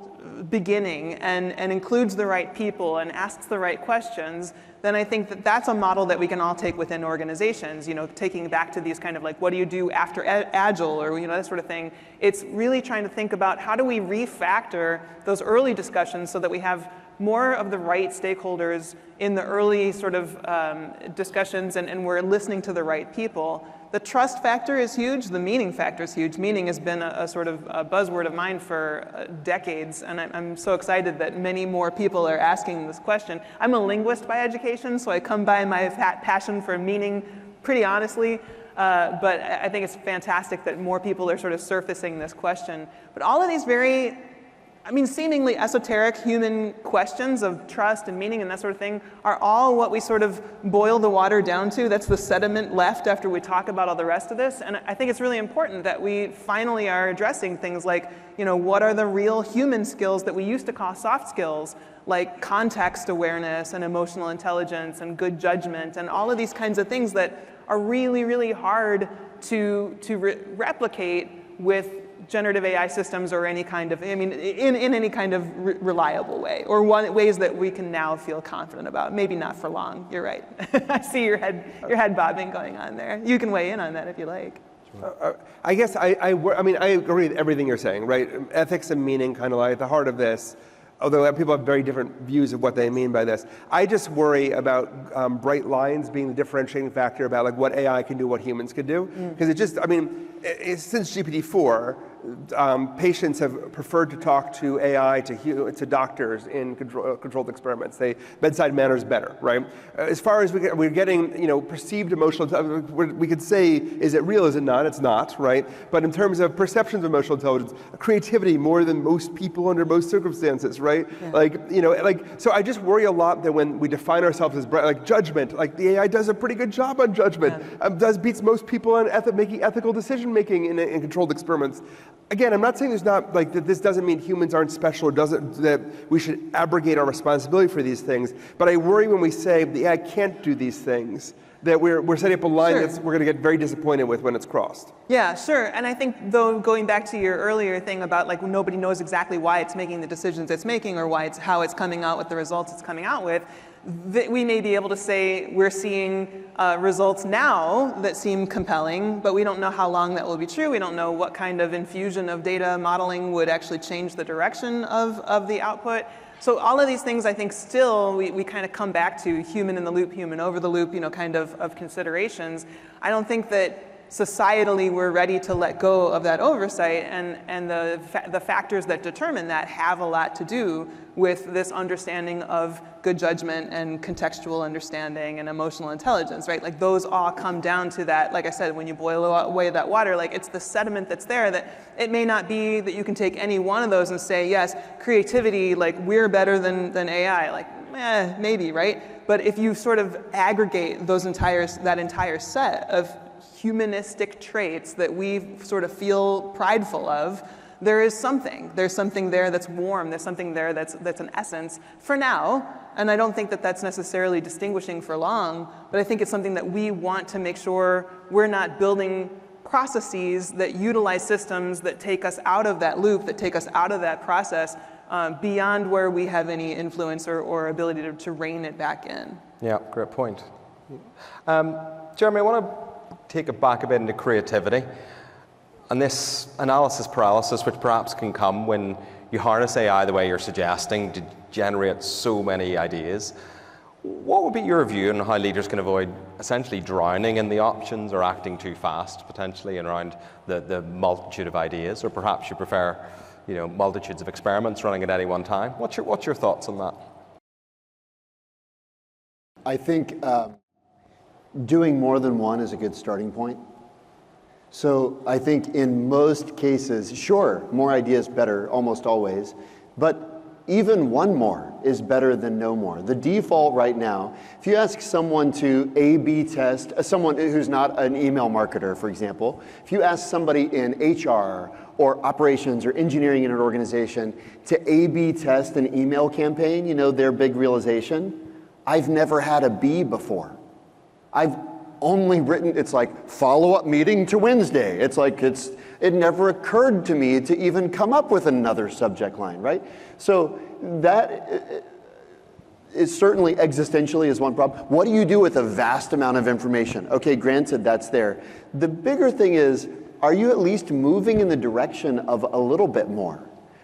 beginning and includes the right people and asks the right questions, then I think that that's a model that we can all take within organizations, taking back to these kind of like, what do you do after Agile or, that sort of thing. It's really trying to think about how do we refactor those early discussions so that we have more of the right stakeholders in the early sort of discussions and we're listening to the right people. The trust factor is huge. The meaning factor is huge. Meaning has been a sort of a buzzword of mine for decades, and I'm so excited that many more people are asking this question. I'm a linguist by education, so I come by my passion for meaning pretty honestly, but I think it's fantastic that more people are sort of surfacing this question. But all of these seemingly esoteric human questions of trust and meaning and that sort of thing are all what we sort of boil the water down to. That's the sediment left after we talk about all the rest of this. And I think it's really important that we finally are addressing things like, what are the real human skills that we used to call soft skills, like context awareness and emotional intelligence and good judgment and all of these kinds of things that are really, really hard to replicate with generative AI systems or any kind of, in any kind of reliable way, or ways that we can now feel confident about. Maybe not for long, you're right. I see your head bobbing going on there. You can weigh in on that if you like.
I guess I agree with everything you're saying, right? Ethics and meaning kind of lie at the heart of this, although people have very different views of what they mean by this. I just worry about bright lines being the differentiating factor about like what AI can do, what humans can do. Because since GPT-4, patients have preferred to talk to AI, to doctors in controlled experiments. Bedside manner is better, right? As far as we're getting, perceived emotional intelligence, we could say, is it real, is it not? It's not, right? But in terms of perceptions of emotional intelligence, creativity more than most people under most circumstances, right? Yeah. So I just worry a lot that when we define ourselves as judgment, the AI does a pretty good job on judgment, beats most people on making ethical decision making in controlled experiments. Again, I'm not saying there's not that this doesn't mean humans aren't special, or that we should abrogate our responsibility for these things. But I worry when we say the AI can't do these things, that we're setting up a line that we're going to get very disappointed with when it's crossed.
Yeah, sure. And I think, though, going back to your earlier thing about nobody knows exactly why it's making the decisions it's making, or how it's coming out with the results it's coming out with, we may be able to say we're seeing results now that seem compelling, but we don't know how long that will be true. We don't know what kind of infusion of data modeling would actually change the direction of the output. So all of these things, I think, still we kind of come back to human in the loop, human over the loop, kind of considerations. I don't think that societally we're ready to let go of that oversight, and the factors that determine that have a lot to do with this understanding of good judgment and contextual understanding and emotional intelligence, right? Those all come down to that, like I said, when you boil away that water, it's the sediment that's there, that it may not be that you can take any one of those and say, yes, creativity, we're better than AI, maybe, right? But if you sort of aggregate that entire set of humanistic traits that we sort of feel prideful of, there's something there that's warm, there's something there that's an essence for now, and I don't think that that's necessarily distinguishing for long, but I think it's something that we want to make sure we're not building processes that utilize systems that take us out of that loop, that take us out of that process beyond where we have any influence or ability to rein it back in.
Yeah, great point. Jeremy, I want to take it back a bit into creativity and this analysis paralysis, which perhaps can come when you harness AI the way you're suggesting to generate so many ideas. What would be your view on how leaders can avoid essentially drowning in the options or acting too fast potentially around the multitude of ideas, or perhaps you prefer multitudes of experiments running at any one time? What's your thoughts on that?
I think doing more than one is a good starting point. So I think in most cases, sure, more ideas better, almost always, but even one more is better than no more. The default right now, if you ask someone to A/B test, someone who's not an email marketer, for example, if you ask somebody in HR or operations or engineering in an organization to A/B test an email campaign, their big realization, I've never had a B before. I've only written, it's like follow-up meeting to Wednesday. It never occurred to me to even come up with another subject line, right? So that is certainly existentially is one problem. What do you do with a vast amount of information? Okay, granted, that's there. The bigger thing is, are you at least moving in the direction of a little bit more?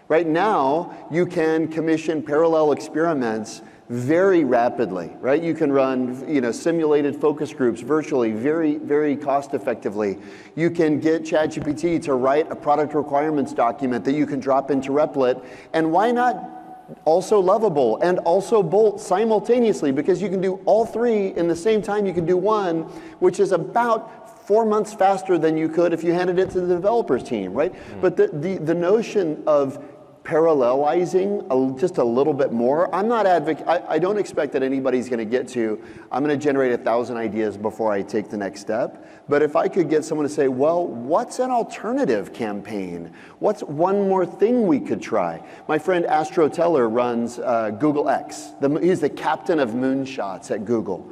Right now, you can commission parallel experiments very rapidly, right? You can run, simulated focus groups virtually, very, very cost effectively. You can get ChatGPT to write a product requirements document that you can drop into Replit, and why not also Lovable and also Bolt simultaneously? Because you can do all three in the same time you can do one, which is about 4 months faster than you could if you handed it to the developers team, right? But the notion of parallelizing just a little bit more. I don't expect that anybody's going to get to, I'm going to generate 1,000 ideas before I take the next step. But if I could get someone to say, well, what's an alternative campaign? What's one more thing we could try? My friend Astro Teller runs Google X. He's the captain of moonshots at Google.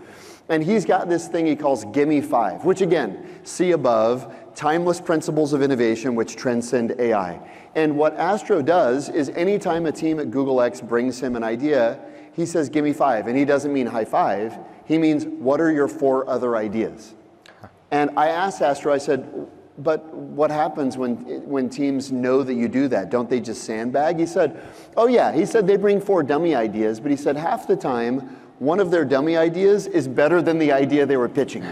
And he's got this thing he calls Gimme 5, which again, see above, timeless principles of innovation which transcend AI. And what Astro does is anytime a team at Google X brings him an idea, he says, Gimme 5. And he doesn't mean high five. He means, what are your 4 other ideas? And I asked Astro, I said, but what happens when teams know that you do that? Don't they just sandbag? He said, oh yeah. He said they bring 4 dummy ideas, but he said half the time, one of their dummy ideas is better than the idea they were pitching.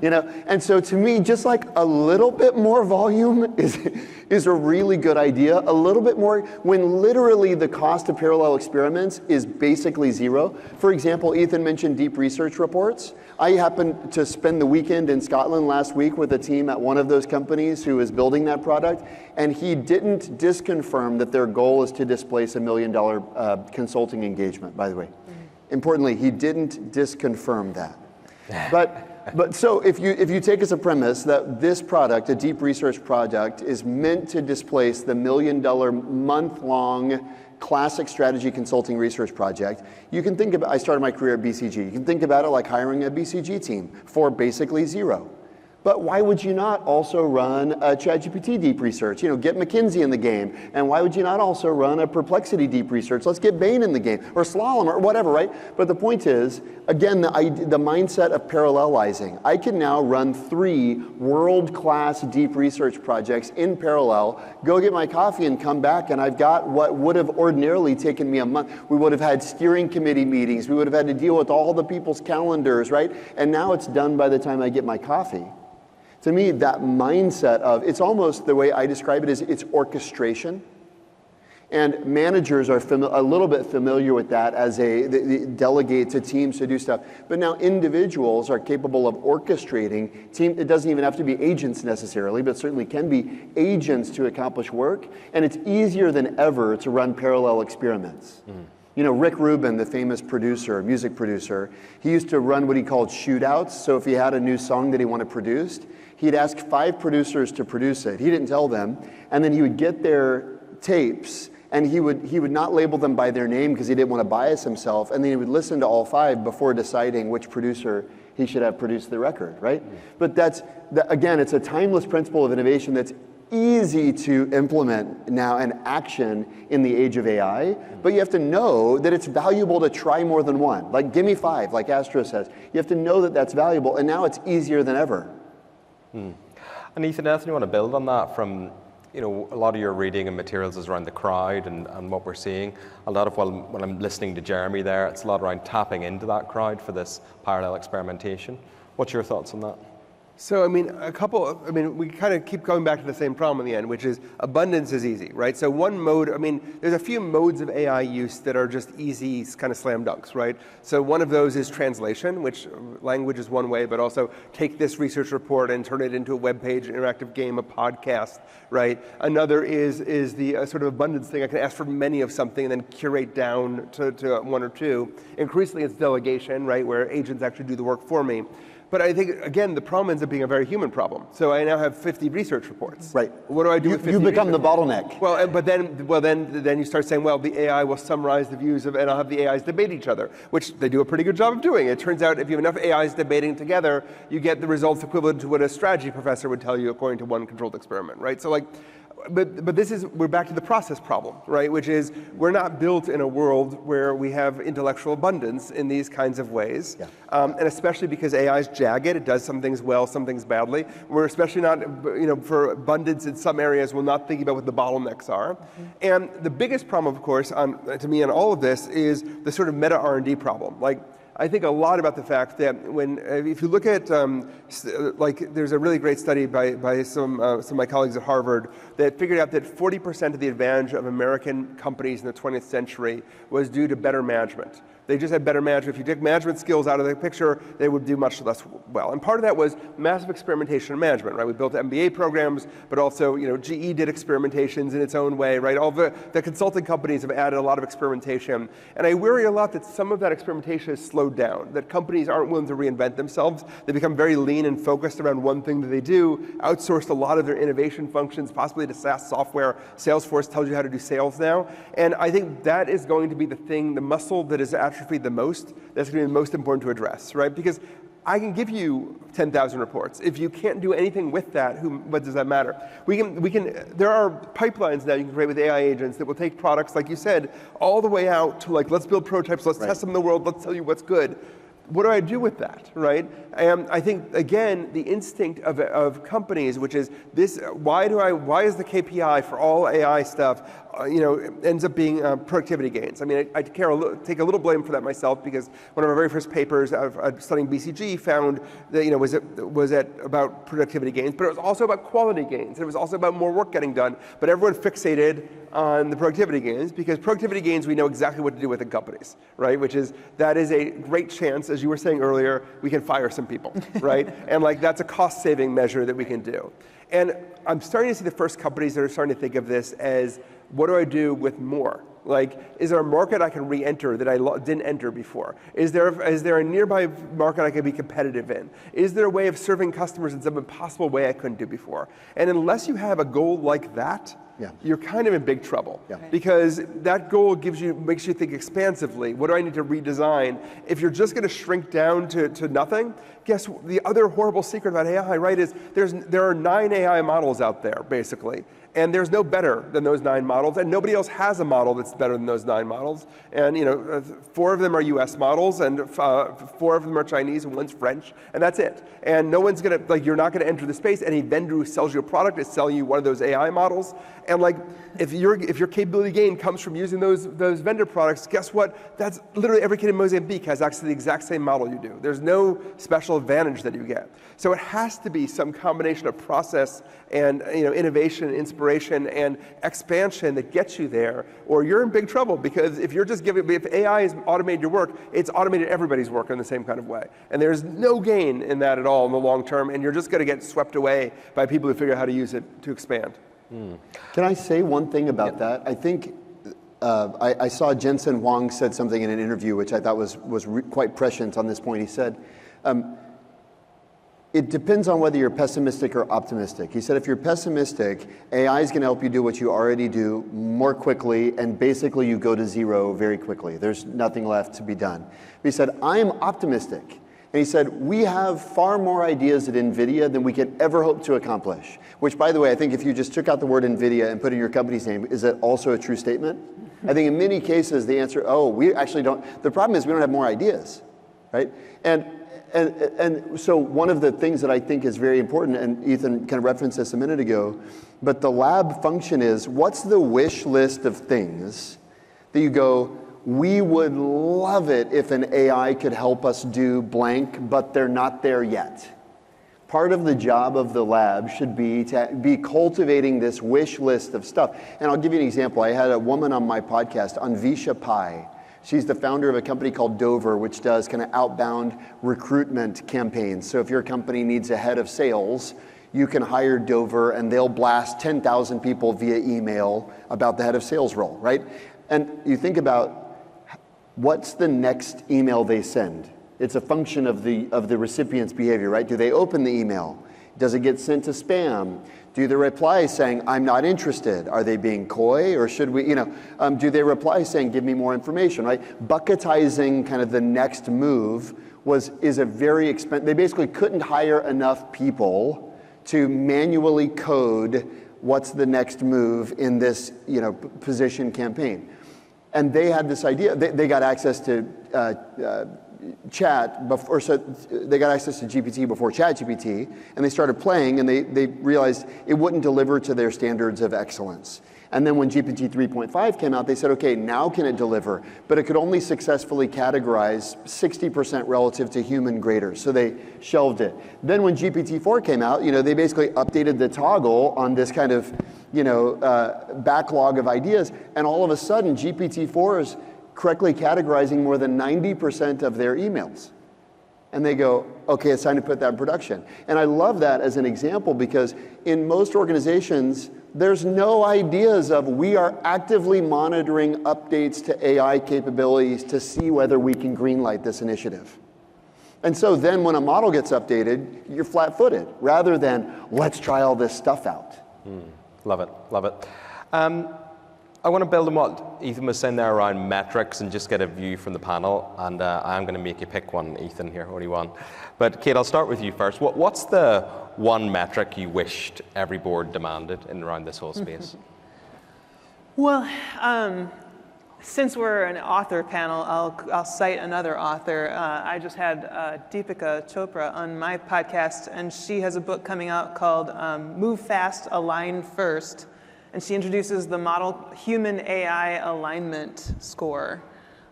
You know, and so to me, just like a little bit more volume is a really good idea. A little bit more, when literally the cost of parallel experiments is basically 0. For example, Ethan mentioned deep research reports. I happened to spend the weekend in Scotland last week with a team at one of those companies who is building that product, and he didn't disconfirm that their goal is to displace $1 million consulting engagement, by the way. Importantly, he didn't disconfirm that. But so if you take as a premise that this product, a deep research product, is meant to displace the $1 million month-long classic strategy consulting research project, you can think about, I started my career at BCG, you can think about it like hiring a BCG team for basically 0. But why would you not also run a ChatGPT deep research? You know, get McKinsey in the game. And why would you not also run a Perplexity deep research? Let's get Bain in the game, or Slalom, or whatever, right? But the point is, again, the mindset of parallelizing. I can now run 3 world-class deep research projects in parallel, go get my coffee and come back, and I've got what would have ordinarily taken me a month. We would have had steering committee meetings. We would have had to deal with all the people's calendars, right? And now it's done by the time I get my coffee. To me, that mindset of, it's almost the way I describe it is it's orchestration. And managers are a little bit familiar with that as they delegate to teams to do stuff. But now individuals are capable of orchestrating. It doesn't even have to be agents necessarily, but certainly can be agents to accomplish work. And it's easier than ever to run parallel experiments. You know, Rick Rubin, the famous producer, music producer, he used to run what he called shootouts. So if he had a new song that he wanted produced, he'd ask 5 producers to produce it. He didn't tell them. And then he would get their tapes, and he would not label them by their name because he didn't want to bias himself. And then he would listen to all 5 before deciding which producer he should have produced the record, right? But again, it's a timeless principle of innovation that's easy to implement now and action in the age of AI, but you have to know that it's valuable to try more than one. Like, gimme 5, like Astro says. You have to know that that's valuable, and now it's easier than ever.
And Ethan, anything you want to build on that from, you know, a lot of your reading and materials is around the crowd and what we're seeing. A lot of, when I'm listening to Jeremy there, it's a lot around tapping into that crowd for this parallel experimentation. What's your thoughts on that?
So, I mean, we kind of keep going back to the same problem in the end, which is abundance is easy, right? So one mode, I mean, there's a few modes of AI use that are just easy kind of slam dunks, right? So one of those is translation, which language is one way, but also take this research report and turn it into a web page, an interactive game, a podcast, right? Another is the sort of abundance thing. I can ask for many of something and then curate down to 1 or 2. Increasingly, it's delegation, right, where agents actually do the work for me. But I think, again, the problem ends up being a very human problem. So I now have 50 research reports.
Right.
What do I do with 50
You become the
reports?
bottleneck.
Well, but then you start saying, well, the AI will summarize the views of, and I'll have the AIs debate each other, which they do a pretty good job of doing. It turns out if you have enough AIs debating together, you get the results equivalent to what a strategy professor would tell you according to one controlled experiment, right? So like, but we're back to the process problem, right? Which is, we're not built in a world where we have intellectual abundance in these kinds of ways.
Yeah.
And especially because AI is jagged, it does some things well, some things badly. We're especially not, you know, for abundance in some areas, we're not thinking about what the bottlenecks are. And the biggest problem, of course, to me on all of this is the sort of meta R&D problem. Like, I think a lot about the fact that if you look at, like, there's a really great study by some of my colleagues at Harvard that figured out that 40% of the advantage of American companies in the 20th century was due to better management. They just had better management. If you took management skills out of the picture, they would do much less well. And part of that was massive experimentation and management, right? We built MBA programs, but also, you know, GE did experimentations in its own way, right? All the consulting companies have added a lot of experimentation. And I worry a lot that some of that experimentation has slowed down, that companies aren't willing to reinvent themselves. They become very lean and focused around one thing that they do, outsourced a lot of their innovation functions, possibly to SaaS software. Salesforce tells you how to do sales now. And I think that is going to be the thing, the muscle that is atrophied catastrophe the most, that's going to be the most important to address, right? Because I can give you 10,000 reports. If you can't do anything with that, what does that matter? There are pipelines now you can create with AI agents that will take products, like you said, all the way out to like, let's build prototypes, let's test them in the world, let's tell you what's good. What do I do with that, right? And I think, again, the instinct of companies, which is this, why is the KPI for all AI stuff, ends up being productivity gains? I mean, I take a little blame for that myself, because one of our very first papers studying BCG found that, was about productivity gains, but it was also about quality gains. It was also about more work getting done, but everyone fixated on the productivity gains, because productivity gains, we know exactly what to do with in companies, right? Which is, that is a great chance, as you were saying earlier, we can fire some people, right? And like, that's a cost-saving measure that we can do. And I'm starting to see the first companies that are starting to think of this as, what do I do with more? Like, is there a market I can re-enter that I didn't enter before? Is there a nearby market I can be competitive in? Is there a way of serving customers in some impossible way I couldn't do before? And unless you have a goal like that, you're kind of in big trouble, because that goal makes you think expansively. What do I need to redesign? If you're just going to shrink down to nothing, guess the other horrible secret about AI, right, is there are 9 AI models out there, basically. And there's no better than those 9 models, and nobody else has a model that's better than those 9 models. And 4 of them are US models, and 4 of them are Chinese, and 1's French, and that's it. And no one's gonna, you're not gonna enter the space. Any vendor who sells you a product is selling you one of those AI models. And if your capability gain comes from using those vendor products, guess what? That's literally every kid in Mozambique has access to the exact same model you do. There's no special advantage that you get. So it has to be some combination of process and innovation, inspiration, and expansion that gets you there, or you're in big trouble, because if AI has automated your work, it's automated everybody's work in the same kind of way. And there's no gain in that at all in the long term, and you're just going to get swept away by people who figure out how to use it to expand.
Can I say one thing about that? I think I saw Jensen Huang said something in an interview which I thought was quite prescient on this point. He said, it depends on whether you're pessimistic or optimistic. He said if you're pessimistic, AI is going to help you do what you already do more quickly, and basically you go to zero very quickly. There's nothing left to be done. But he said, I'm optimistic. And he said, we have far more ideas at NVIDIA than we could ever hope to accomplish. Which, by the way, I think if you just took out the word NVIDIA and put in your company's name, is that also a true statement? I think in many cases the answer, we actually don't. The problem is we don't have more ideas, right? And so one of the things that I think is very important, and Ethan kind of referenced this a minute ago, but the lab function is, what's the wish list of things that you go, we would love it if an AI could help us do blank, but they're not there yet. Part of the job of the lab should be to be cultivating this wish list of stuff. And I'll give you an example. I had a woman on my podcast, Anvisha Pai. She's the founder of a company called Dover, which does kind of outbound recruitment campaigns. So if your company needs a head of sales, you can hire Dover and they'll blast 10,000 people via email about the head of sales role, right? And you think about what's the next email they send? It's a function of the recipient's behavior, right? Do they open the email? Does it get sent to spam? Do they reply saying, I'm not interested? Are they being coy, or should we, do they reply saying, give me more information, right? Bucketizing kind of the next move is a very expensive, they basically couldn't hire enough people to manually code what's the next move in this, position campaign. And they had this idea, they got access to chat before, so they got access to GPT before ChatGPT, and they started playing, and they realized it wouldn't deliver to their standards of excellence. And then when GPT 3.5 came out, they said, okay, now can it deliver? But it could only successfully categorize 60% relative to human graders, so they shelved it. Then when GPT-4 came out, they basically updated the toggle on this kind of, backlog of ideas, and all of a sudden, GPT-4 is correctly categorizing more than 90% of their emails. And they go, okay, it's time to put that in production. And I love that as an example, because in most organizations, there's no ideas of, we are actively monitoring updates to AI capabilities to see whether we can greenlight this initiative. And so then when a model gets updated, you're flat-footed, rather than, let's try all this stuff out.
Love it, love it. I want to build on what Ethan was saying there around metrics and just get a view from the panel. And I'm going to make you pick one, Ethan, here. What do you want? But Kate, I'll start with you first. What's the one metric you wished every board demanded in around this whole space?
Well, since we're an author panel, I'll cite another author. I just had Deepika Chopra on my podcast, and she has a book coming out called Move Fast, Align First. And she introduces the model human AI alignment score.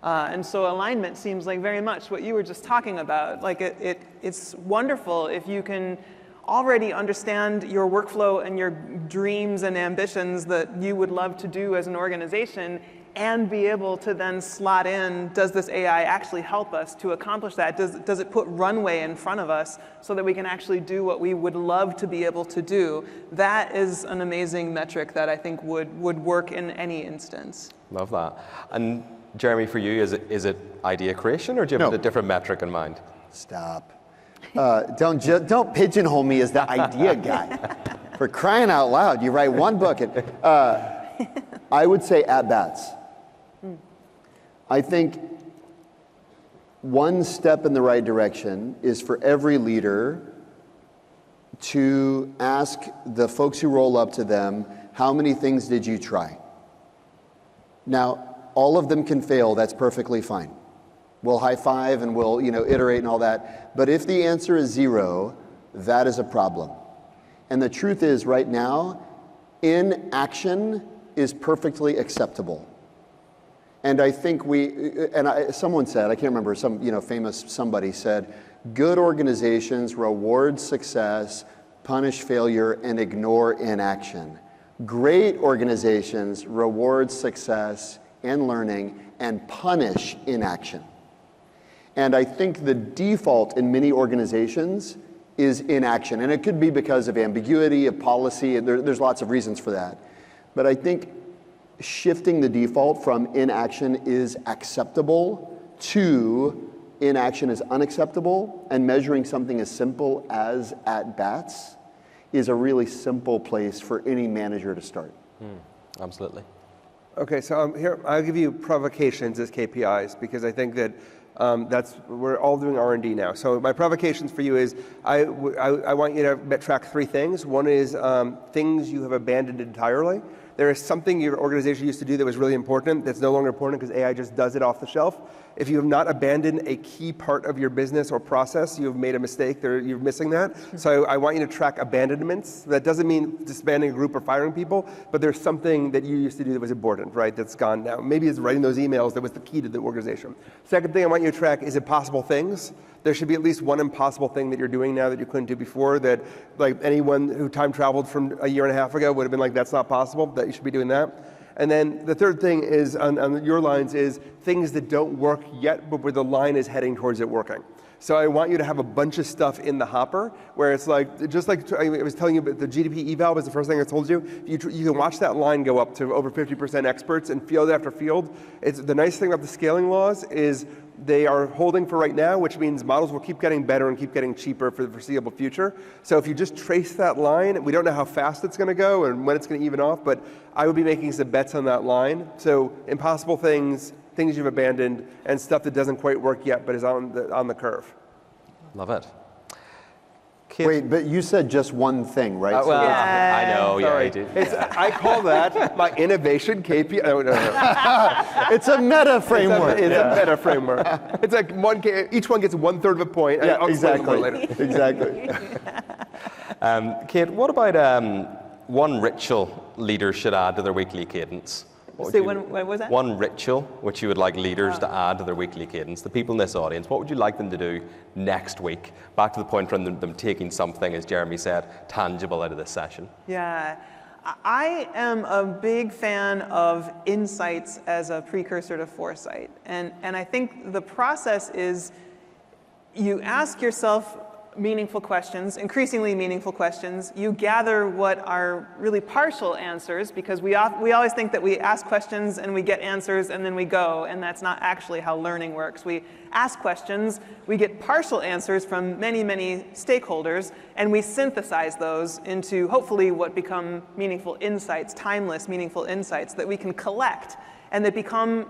And so alignment seems like very much what you were just talking about. Like it's wonderful if you can already understand your workflow and your dreams and ambitions that you would love to do as an organization, and be able to then slot in, does this AI actually help us to accomplish that? Does it put runway in front of us so that we can actually do what we would love to be able to do? That is an amazing metric that I think would work in any instance.
Love that. And Jeremy, for you, is it idea creation, or do you have a different metric in mind?
Stop. Don't pigeonhole me as the idea guy. For crying out loud, you write one book. And, I would say at-bats. I think one step in the right direction is for every leader to ask the folks who roll up to them, how many things did you try? Now, all of them can fail, that's perfectly fine. We'll high five and we'll iterate and all that. But if the answer is 0, that is a problem. And the truth is right now, inaction is perfectly acceptable. And I think someone said, I can't remember, some famous somebody said, good organizations reward success, punish failure, and ignore inaction. Great organizations reward success and learning and punish inaction. And I think the default in many organizations is inaction. And it could be because of ambiguity, of policy, and there's lots of reasons for that. But I think shifting the default from inaction is acceptable to inaction is unacceptable, and measuring something as simple as at-bats is a really simple place for any manager to start.
Absolutely.
Okay, so here I'll give you provocations as KPIs, because I think that we're all doing R&D now. So my provocations for you is I want you to track 3 things. One is things you have abandoned entirely. There is something your organization used to do that was really important that's no longer important because AI just does it off the shelf. If you have not abandoned a key part of your business or process, you have made a mistake. You're missing that. So I want you to track abandonments. That doesn't mean disbanding a group or firing people, but there's something that you used to do that was important, right? That's gone now. Maybe it's writing those emails that was the key to the organization. Second thing I want you to track is impossible things. There should be at least one impossible thing that you're doing now that you couldn't do before, that like anyone who time traveled from a year and a half ago would have been like, that's not possible, that you should be doing that. And then the third thing is, on your lines, is things that don't work yet, but where the line is heading towards it working. So I want you to have a bunch of stuff in the hopper where it's like, just like I was telling you about the GDP eval was the first thing I told you. You can watch that line go up to over 50% experts and field after field. The nice thing about the scaling laws is they are holding for right now, which means models will keep getting better and keep getting cheaper for the foreseeable future. So if you just trace that line, we don't know how fast it's going to go and when it's going to even off, but I would be making some bets on that line. So impossible things, things you've abandoned, and stuff that doesn't quite work yet but is on the curve.
Love it.
Wait, but you said just one thing, right?
Well,
Yeah.
I know,
Sorry.
I did.
I call that my innovation KPI. No.
It's a meta framework.
It's a meta framework. It's like each one gets 1/3 of a point.
Yeah,
I'll explain
exactly.
more later.
Exactly.
Kate, what about one ritual leaders should add to their weekly cadence?
What was that?
One ritual which you would like leaders to add to their weekly cadence, the people in this audience, what would you like them to do next week? Back to the point from them taking something, as Jeremy said, tangible out of this session.
Yeah. I am a big fan of insights as a precursor to foresight. And I think the process is you ask yourself meaningful questions, increasingly meaningful questions. You gather what are really partial answers, because we always think that we ask questions and we get answers and then we go, and that's not actually how learning works. We ask questions, we get partial answers from many, many stakeholders, and we synthesize those into hopefully what become meaningful insights, timeless, meaningful insights that we can collect and that become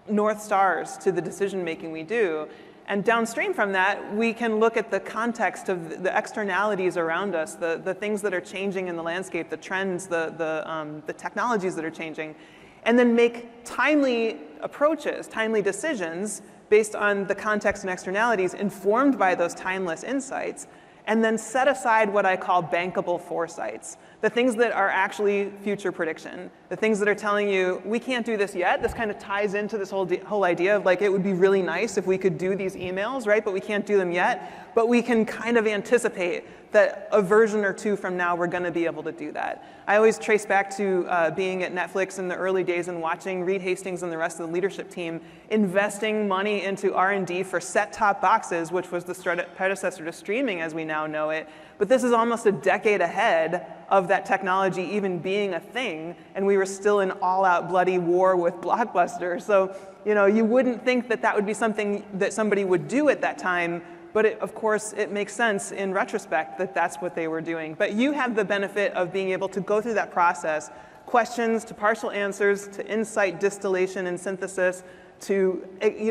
North Stars to the decision making we do. And downstream from that, we can look at the context of the externalities around us, the things that are changing in the landscape, the trends, the technologies that are changing, and then make timely approaches, timely decisions based on the context and externalities informed by those timeless insights, and then set aside what I call bankable foresights, the things that are actually future prediction, the things that are telling you, we can't do this yet. This kind of ties into this whole idea of like, it would be really nice if we could do these emails, right? But we can't do them yet. But we can kind of anticipate that a version or two from now, we're going to be able to do that. I always trace back to being at Netflix in the early days and watching Reed Hastings and the rest of the leadership team investing money into R&D for set-top boxes, which was the predecessor to streaming as we now know it. But this is almost a decade ahead of that technology even being a thing, and we were still in all-out bloody war with Blockbuster. So, you know, you wouldn't think that that would be something that somebody would do at that time, but of course, it makes sense in retrospect that that's what they were doing. But you have the benefit of being able to go through that process, questions to partial answers, to insight distillation and synthesis, to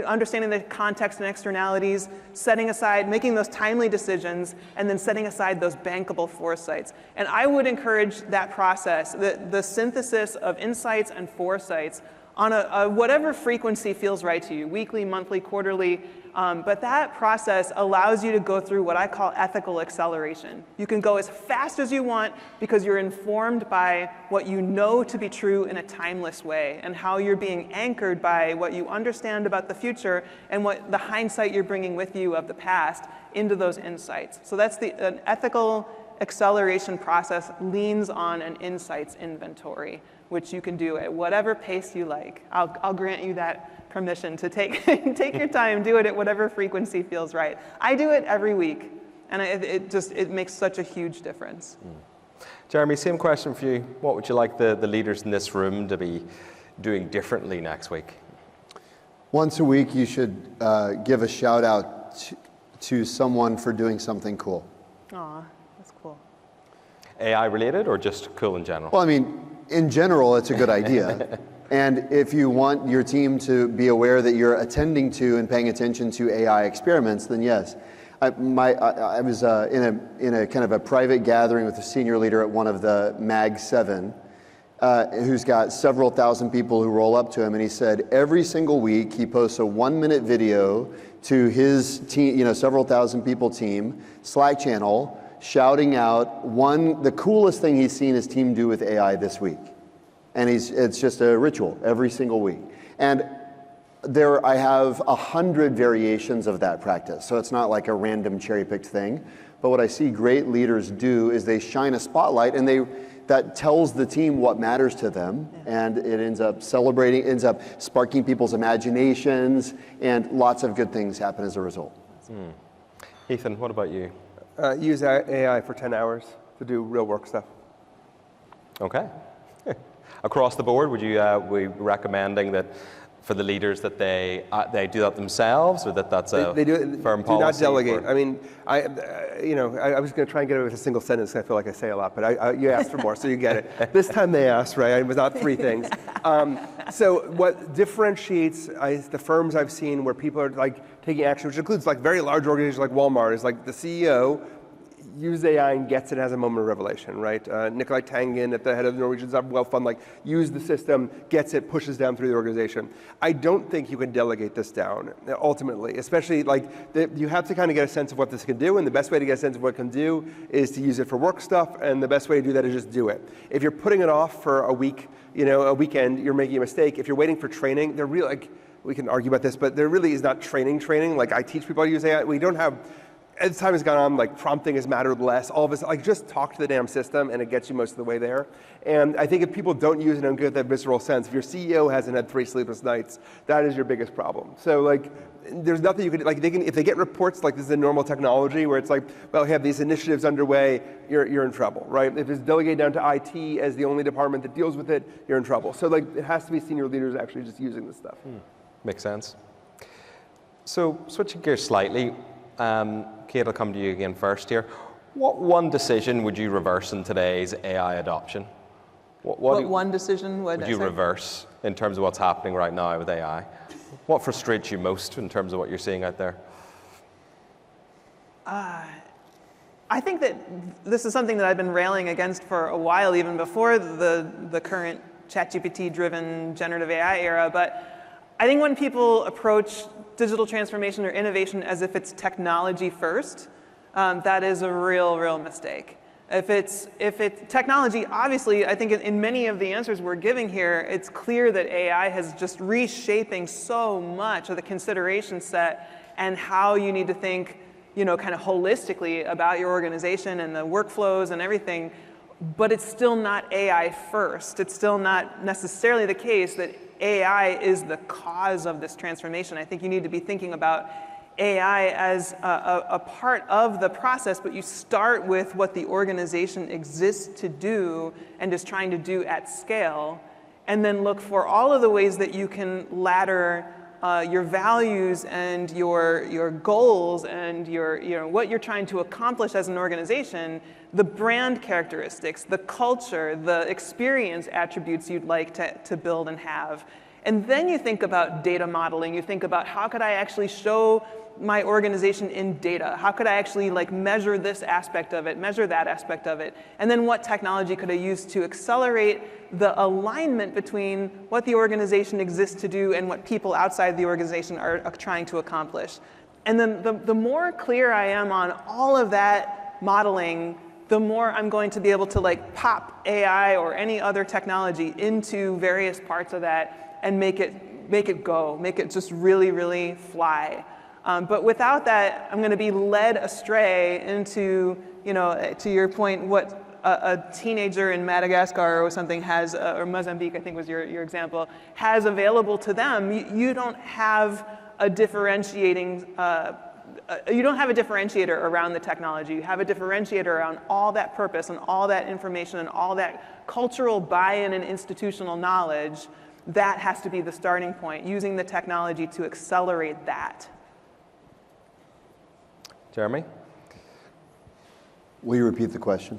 understanding the context and externalities, setting aside, making those timely decisions, and then setting aside those bankable foresights. And I would encourage that process, the synthesis of insights and foresights on a whatever frequency feels right to you, weekly, monthly, quarterly. But that process allows you to go through what I call ethical acceleration. You can go as fast as you want because you're informed by what you know to be true in a timeless way, and how you're being anchored by what you understand about the future and what the hindsight you're bringing with you of the past into those insights. So that's an ethical acceleration process leans on an insights inventory, which you can do at whatever pace you like. I'll grant you that permission to take your time, do it at whatever frequency feels right. I do it every week, and it makes such a huge difference.
Jeremy, same question for you. What would you like the leaders in this room to be doing differently next week?
Once a week, you should give a shout out to someone for doing something cool.
Aw, that's cool.
AI related or just cool in general?
Well, I mean, in general, it's a good idea. And if you want your team to be aware that you're attending to and paying attention to AI experiments, then yes. I was in a kind of a private gathering with a senior leader at one of the Mag 7, who's got several thousand people who roll up to him, and he said every single week he posts a 1-minute video to his team, several thousand people team, Slack channel, shouting out the coolest thing he's seen his team do with AI this week. And it's just a ritual every single week. And I have 100 variations of that practice. So it's not like a random cherry-picked thing. But what I see great leaders do is they shine a spotlight, and that tells the team what matters to them. And it ends up sparking people's imaginations, and lots of good things happen as a result.
Ethan, what about you?
Use AI for 10 hours to do real work stuff.
Okay. Across the board, would you be recommending that for the leaders that they do that themselves, or that's a firm policy?
Do not delegate. I mean, I was going to try and get away with a single sentence. I feel like I say a lot, but you asked for more, so you get it. This time they asked, right? It was not 3 things. So what differentiates the firms I've seen where people are like taking action, which includes like very large organizations like Walmart, is like the CEO uses AI and gets it as a moment of revelation, right? Nikolai Tangen at the head of the Norwegian Sovereign Wealth Fund, use the system, gets it, pushes down through the organization. I don't think you can delegate this down, ultimately, especially you have to kind of get a sense of what this can do, and the best way to get a sense of what it can do is to use it for work stuff, and the best way to do that is just do it. If you're putting it off for a week, a weekend, you're making a mistake. If you're waiting for training, they're really, we can argue about this, but there really is not training. Like I teach people how to use AI. We don't have as time has gone on, like prompting has mattered less. All of us, like just talk to the damn system and it gets you most of the way there. And I think if people don't use it and don't get that visceral sense, if your CEO hasn't had 3 sleepless nights, that is your biggest problem. So like, there's nothing you can, like if they get reports like this is a normal technology where it's like, well, we have these initiatives underway, you're in trouble, right? If it's delegated down to IT as the only department that deals with it, you're in trouble. So like, it has to be senior leaders actually just using this stuff.
Makes sense. So switching gears slightly, Kate, I'll come to you again first here. What one decision would you reverse in today's AI adoption?
What one decision would
you reverse in terms of what's happening right now with AI? What frustrates you most in terms of what you're seeing out there?
I think that this is something that I've been railing against for a while, even before the current ChatGPT-driven generative AI era. But I think when people approach digital transformation or innovation as if it's technology first, that is a real mistake. If it's technology, obviously, I think in many of the answers we're giving here, it's clear that AI has just reshaping so much of the consideration set and how you need to think, kind of holistically about your organization and the workflows and everything. But it's still not AI first. It's still not necessarily the case that AI is the cause of this transformation. I think you need to be thinking about AI as a part of the process, but you start with what the organization exists to do and is trying to do at scale, and then look for all of the ways that you can ladder your values and your goals and what you're trying to accomplish as an organization, the brand characteristics, the culture, the experience attributes you'd like to build and have. And then you think about data modeling. You think about how could I actually show my organization in data? How could I actually measure this aspect of it, measure that aspect of it? And then what technology could I use to accelerate the alignment between what the organization exists to do and what people outside the organization are trying to accomplish? And then the more clear I am on all of that modeling, the more I'm going to be able to pop AI or any other technology into various parts of that and make it go, make it just really fly. But without that, I'm going to be led astray into, to your point, what a teenager in Madagascar or something has, or Mozambique, I think was your example, has available to them. You don't have a differentiating, you don't have a differentiator around the technology. You have a differentiator around all that purpose and all that information and all that cultural buy-in and institutional knowledge. That has to be the starting point, using the technology to accelerate that.
Jeremy?
Will you repeat the question?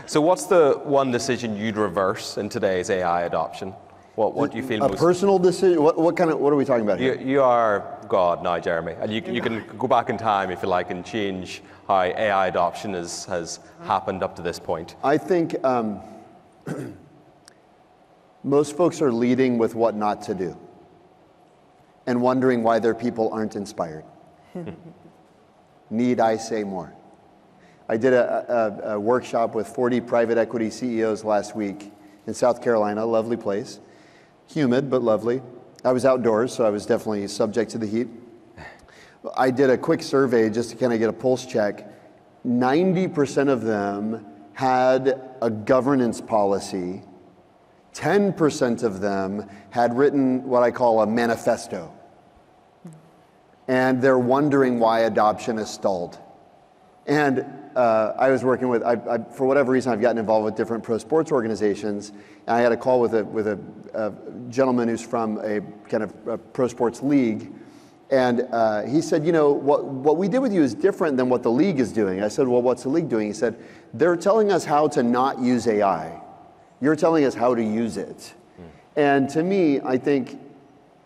So what's the one decision you'd reverse in today's AI adoption? What do you feel
a personal decision? What are we talking about here?
You are God now, Jeremy, and you can go back in time if you like and change how AI adoption has happened up to this point.
I think most folks are leading with what not to do and wondering why their people aren't inspired. Need I say more? I did a workshop with 40 private equity CEOs last week in South Carolina, a lovely place. Humid, but lovely. I was outdoors, so I was definitely subject to the heat. I did a quick survey just to kind of get a pulse check. 90% of them had a governance policy. 10% of them had written what I call a manifesto. And they're wondering why adoption is stalled. And I was working with, for whatever reason, I've gotten involved with different pro sports organizations. And I had a call with a gentleman who's from a kind of a pro sports league. And he said, what we did with you is different than what the league is doing. I said, well, what's the league doing? He said, they're telling us how to not use AI. You're telling us how to use it. And to me, I think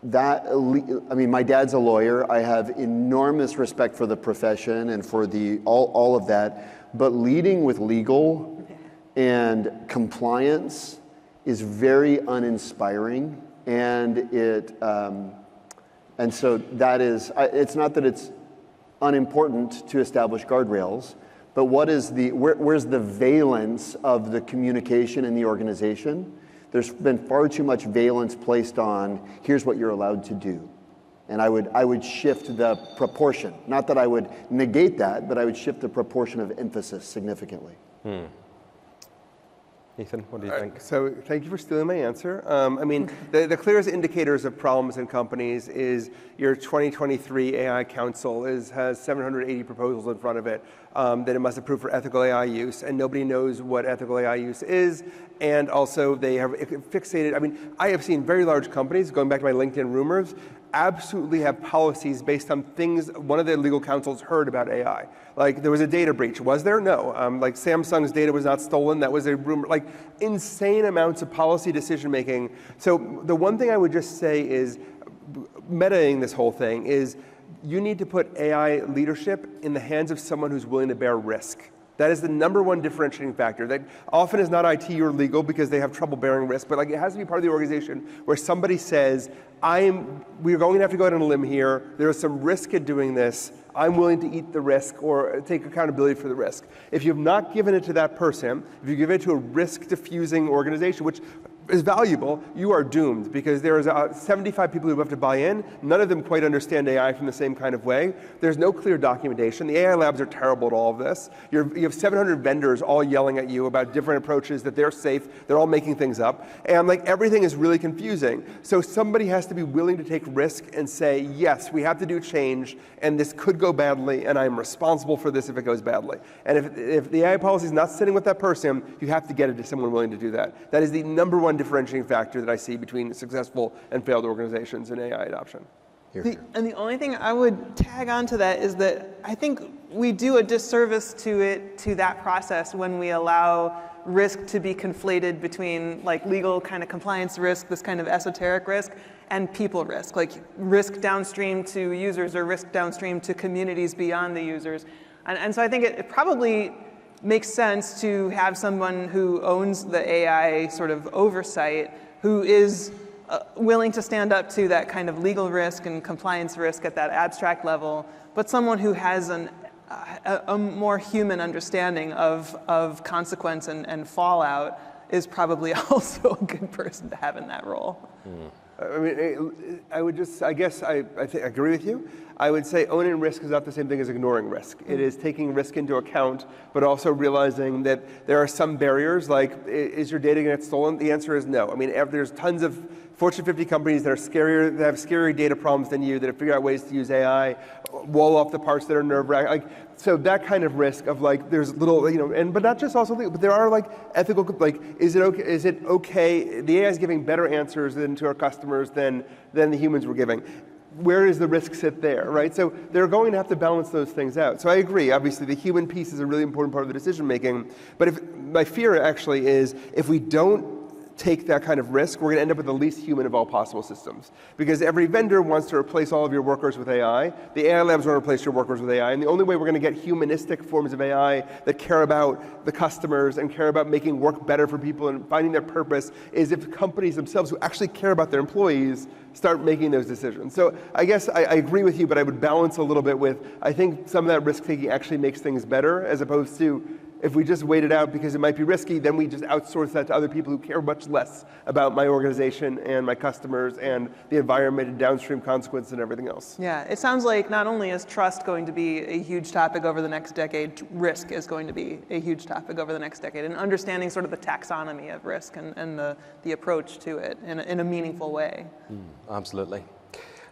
that, my dad's a lawyer. I have enormous respect for the profession and for all of that. But leading with legal and compliance is very uninspiring. And so that is, it's not that it's unimportant to establish guardrails, but where's the valence of the communication in the organization? There's been far too much valence placed on, here's what you're allowed to do. And I would shift the proportion. Not that I would negate that, but I would shift the proportion of emphasis significantly.
Ethan, what do you think?
So thank you for stealing my answer. I mean, the clearest indicators of problems in companies is your 2023 AI Council has 780 proposals in front of it that it must approve for ethical AI use, and nobody knows what ethical AI use is, and also they have fixated. I mean, I have seen very large companies, going back to my LinkedIn rumors, absolutely have policies based on things one of the legal counsels heard about AI. Like there was a data breach. Was there? No. Like Samsung's data was not stolen. That was a rumor. Like insane amounts of policy decision making. So the one thing I would just say is, metaing this whole thing is, you need to put AI leadership in the hands of someone who's willing to bear risk. That is the #1 differentiating factor. That often is not IT or legal because they have trouble bearing risk, but like it has to be part of the organization where somebody says, we're going to have to go out on a limb here. There is some risk in doing this. I'm willing to eat the risk or take accountability for the risk. If you've not given it to that person, if you give it to a risk-diffusing organization, which is valuable, you are doomed because there's 75 people who have to buy in. None of them quite understand AI from the same kind of way. There's no clear documentation. The AI labs are terrible at all of this. You have 700 vendors all yelling at you about different approaches, that they're safe. They're all making things up. And like everything is really confusing. So somebody has to be willing to take risk and say, yes, we have to do change, and this could go badly, and I'm responsible for this if it goes badly. And if the AI policy is not sitting with that person, you have to get it to someone willing to do that. That is the #1 differentiating factor that I see between successful and failed organizations in AI adoption.
And the only thing I would tag on to that is that I think we do a disservice to that process when we allow risk to be conflated between like legal kind of compliance risk, this kind of esoteric risk, and people risk, like risk downstream to users or risk downstream to communities beyond the users. And so I think it probably makes sense to have someone who owns the AI sort of oversight, who is willing to stand up to that kind of legal risk and compliance risk at that abstract level, but someone who has a more human understanding of consequence and fallout is probably also a good person to have in that role.
I mean, I guess I agree with you. I would say owning risk is not the same thing as ignoring risk. It is taking risk into account, but also realizing that there are some barriers, like, is your data going to get stolen? The answer is no. I mean, there's tons of Fortune 50 companies that have scarier data problems than you, that have figured out ways to use AI, wall off the parts that are nerve-wracking. Like, so that kind of risk of like, there's little, but not just also, but there are like ethical, like, is it okay? The AI is giving better answers to our customers than the humans were giving. Where does the risk sit there, right? So they're going to have to balance those things out. So I agree, obviously the human piece is a really important part of the decision making, but my fear actually is if we don't take that kind of risk, we're going to end up with the least human of all possible systems. Because every vendor wants to replace all of your workers with AI. The AI labs want to replace your workers with AI. And the only way we're going to get humanistic forms of AI that care about the customers and care about making work better for people and finding their purpose is if companies themselves who actually care about their employees start making those decisions. So I guess I agree with you, but I would balance a little bit with, I think some of that risk-taking actually makes things better, as opposed to if we just wait it out because it might be risky, then we just outsource that to other people who care much less about my organization and my customers and the environment and downstream consequences and everything else.
Yeah, it sounds like not only is trust going to be a huge topic over the next decade, risk is going to be a huge topic over the next decade, and understanding sort of the taxonomy of risk and the approach to it in a meaningful way.
Absolutely.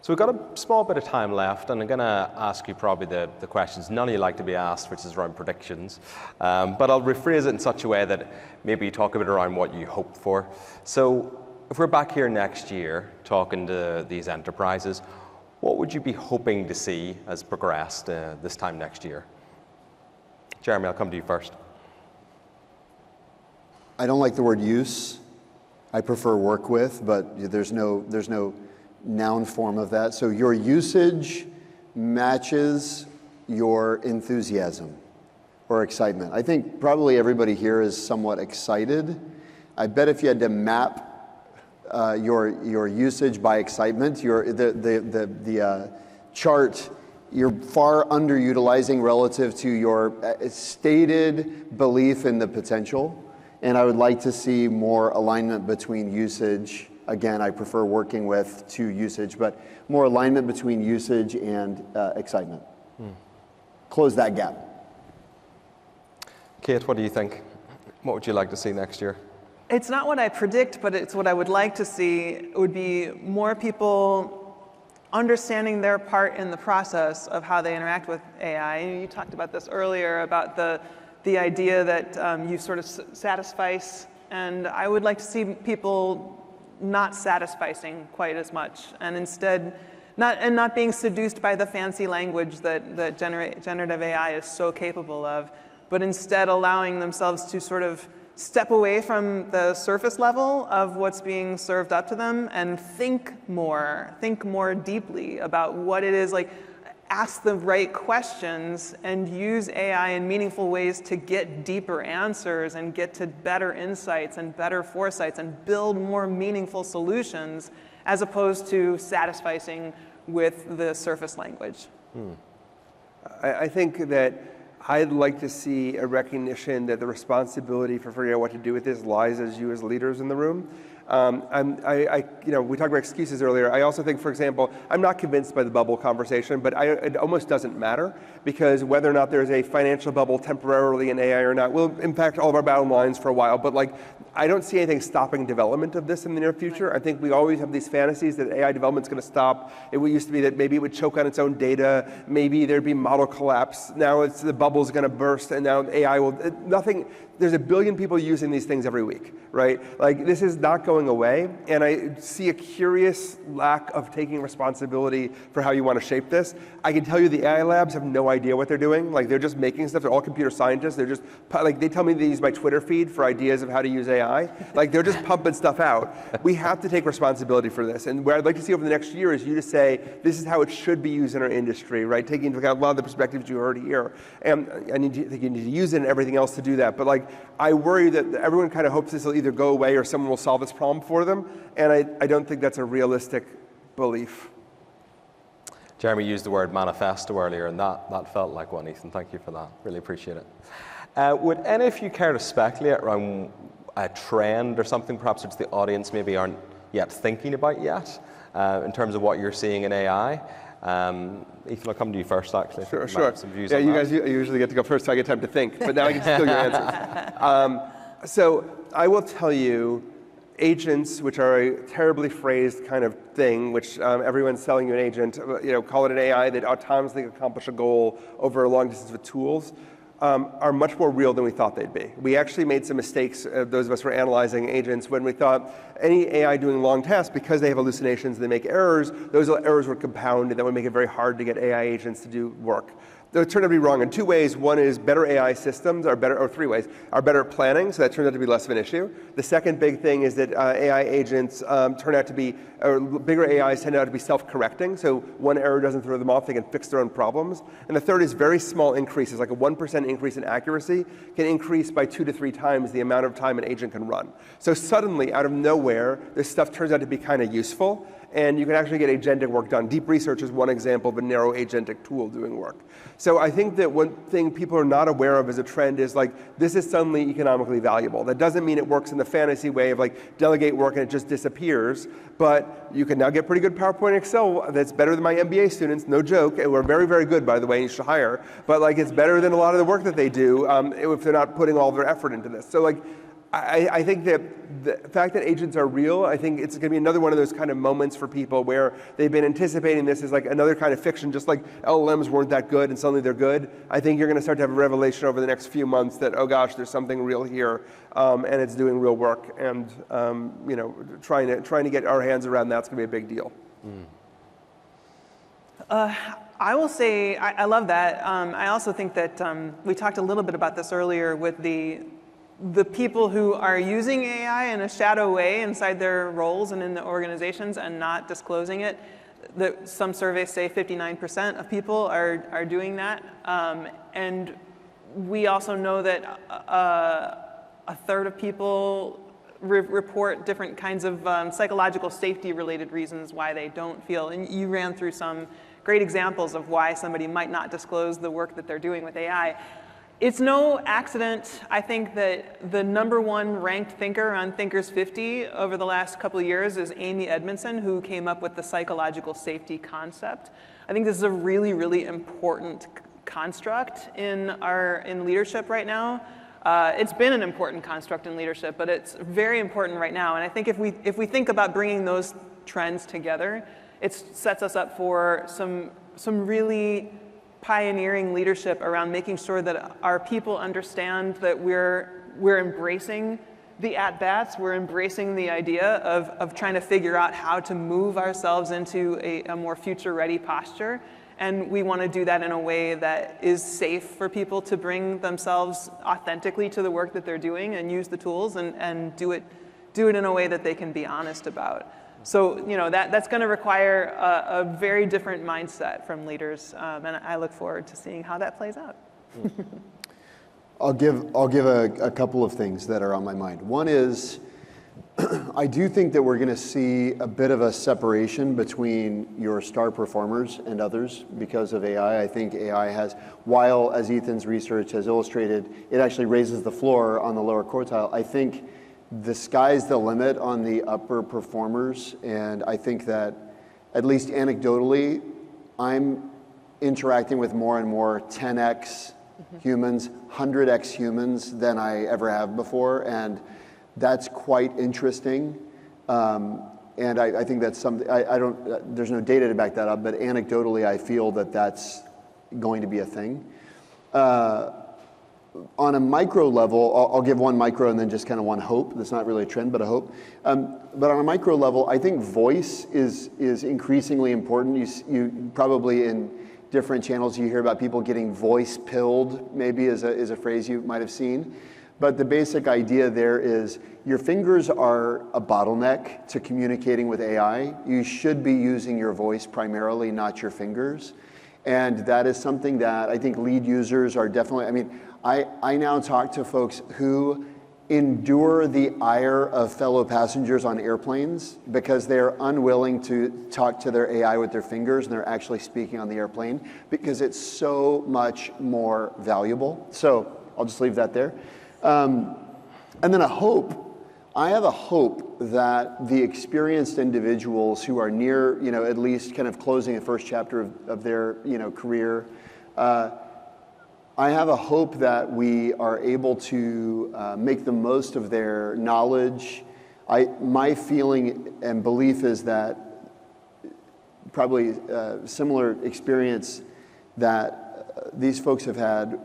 So we've got a small bit of time left, and I'm going to ask you probably the questions none of you like to be asked, which is around predictions. But I'll rephrase it in such a way that maybe you talk a bit around what you hope for. So if we're back here next year talking to these enterprises, what would you be hoping to see as progressed this time next year? Jeremy, I'll come to you first.
I don't like the word use. I prefer work with, but there's no noun form of that. So your usage matches your enthusiasm or excitement. I think probably everybody here is somewhat excited. I bet if you had to map your usage by excitement, the chart, you're far underutilizing relative to your stated belief in the potential. And I would like to see more alignment between usage again, I prefer working with to usage, but more alignment between usage and excitement. Close that gap.
Kate, what do you think? What would you like to see next year?
It's not what I predict, but it's what I would like to see. It would be more people understanding their part in the process of how they interact with AI. You talked about this earlier, about the idea that you sort of satisfice, and I would like to see people not satisficing quite as much, and instead not being seduced by the fancy language that generative AI is so capable of, but instead allowing themselves to sort of step away from the surface level of what's being served up to them and think more deeply about what it is, like ask the right questions and use AI in meaningful ways to get deeper answers and get to better insights and better foresights and build more meaningful solutions as opposed to satisficing with the surface language.
I think that I'd like to see a recognition that the responsibility for figuring out what to do with this lies as you as leaders in the room. We talked about excuses earlier. I also think, for example, I'm not convinced by the bubble conversation, but it almost doesn't matter, because whether or not there's a financial bubble temporarily in AI or not will impact all of our bottom lines for a while. But like, I don't see anything stopping development of this in the near future. I think we always have these fantasies that AI development's going to stop. It used to be that maybe it would choke on its own data. Maybe there'd be model collapse. Now it's the bubble's going to burst, and now AI will. Nothing. There's a billion people using these things every week, right? Like, this is not going away, and I see a curious lack of taking responsibility for how you want to shape this. I can tell you the AI labs have no idea what they're doing. Like, they're just making stuff. They're all computer scientists. They're just, like, they tell me they use my Twitter feed for ideas of how to use AI. Like, they're just pumping stuff out. We have to take responsibility for this, and what I'd like to see over the next year is you to say, this is how it should be used in our industry, right? Taking into account a lot of the perspectives you heard here. And I think you need to use it and everything else to do that. But like, I worry that everyone kind of hopes this will either go away or someone will solve this problem for them, and I don't think that's a realistic belief.
Jeremy used the word manifesto earlier, and that felt like one, Ethan. Thank you for that. Really appreciate it. Would any of you care to speculate around a trend or something perhaps which the audience maybe aren't yet thinking about yet in terms of what you're seeing in AI? Ethan, I'll come to you first, actually.
Sure.
Yeah,
you guys usually get to go first, so I get time to think, but now I can steal your answers. So I will tell you, agents, which are a terribly phrased kind of thing, which everyone's selling you an agent, call it an AI that autonomously accomplish a goal over a long distance with tools, are much more real than we thought they'd be. We actually made some mistakes, those of us who were analyzing agents, when we thought any AI doing long tasks, because they have hallucinations, they make errors, those errors would compound, and that would make it very hard to get AI agents to do work. It turned out to be wrong in two ways. One is better AI systems are better, or three ways, are better at planning, so that turned out to be less of an issue. The second big thing is that AI agents turn out to be, or bigger AIs tend out to be self-correcting, so one error doesn't throw them off, they can fix their own problems. And the third is very small increases, like a 1% increase in accuracy can increase by 2 to 3 times the amount of time an agent can run. So suddenly, out of nowhere, this stuff turns out to be kind of useful, and you can actually get agentic work done. Deep research is one example of a narrow agentic tool doing work. So I think that one thing people are not aware of as a trend is like, this is suddenly economically valuable. That doesn't mean it works in the fantasy way of like delegate work and it just disappears, but you can now get pretty good PowerPoint and Excel that's better than my MBA students, no joke, and we're very, very good, by the way, and you should hire, but like it's better than a lot of the work that they do if they're not putting all their effort into this. So like, I think that the fact that agents are real, I think it's going to be another one of those kind of moments for people where they've been anticipating this as like another kind of fiction, just like LLMs weren't that good and suddenly they're good. I think you're going to start to have a revelation over the next few months that, oh gosh, there's something real here, and it's doing real work, and trying to get our hands around that's going to be a big deal.
I will say I love that. I also think that we talked a little bit about this earlier with the people who are using AI in a shadow way inside their roles and in the organizations and not disclosing it. Some surveys say 59% of people are doing that. And we also know that a third of people report different kinds of psychological safety-related reasons why they don't feel. And you ran through some great examples of why somebody might not disclose the work that they're doing with AI. It's no accident, I think, that the #1 ranked thinker on Thinkers 50 over the last couple of years is Amy Edmondson, who came up with the psychological safety concept. I think this is a really, really important construct in leadership right now. It's been an important construct in leadership, but it's very important right now. And I think if we think about bringing those trends together, it sets us up for some really pioneering leadership around making sure that our people understand that we're embracing the at-bats, we're embracing the idea of trying to figure out how to move ourselves into a more future-ready posture. And we want to do that in a way that is safe for people to bring themselves authentically to the work that they're doing and use the tools and do it in a way that they can be honest about. So that's going to require a very different mindset from leaders, and I look forward to seeing how that plays out.
I'll give a couple of things that are on my mind. One is, I do think that we're going to see a bit of a separation between your star performers and others because of AI. I think AI has, while as Ethan's research has illustrated, it actually raises the floor on the lower quartile. I think the sky's the limit on the upper performers, and I think that, at least anecdotally, I'm interacting with more and more 10x humans, 100x humans than I ever have before, and that's quite interesting. And I think that's something, there's no data to back that up, but anecdotally I feel that that's going to be a thing. On a micro level, I'll give one micro and then just kind of one hope. That's not really a trend, but a hope. But on a micro level, I think voice is increasingly important. You probably in different channels you hear about people getting voice pilled, maybe is a phrase you might have seen. But the basic idea there is your fingers are a bottleneck to communicating with AI. You should be using your voice primarily, not your fingers. And that is something that I think lead users are definitely, I mean, I now talk to folks who endure the ire of fellow passengers on airplanes because they're unwilling to talk to their AI with their fingers and they're actually speaking on the airplane because it's so much more valuable. So I'll just leave that there. And then a hope. I have a hope that the experienced individuals who are near, at least kind of closing the first chapter of their, career, I have a hope that we are able to make the most of their knowledge. My feeling and belief is that probably a similar experience that these folks have had.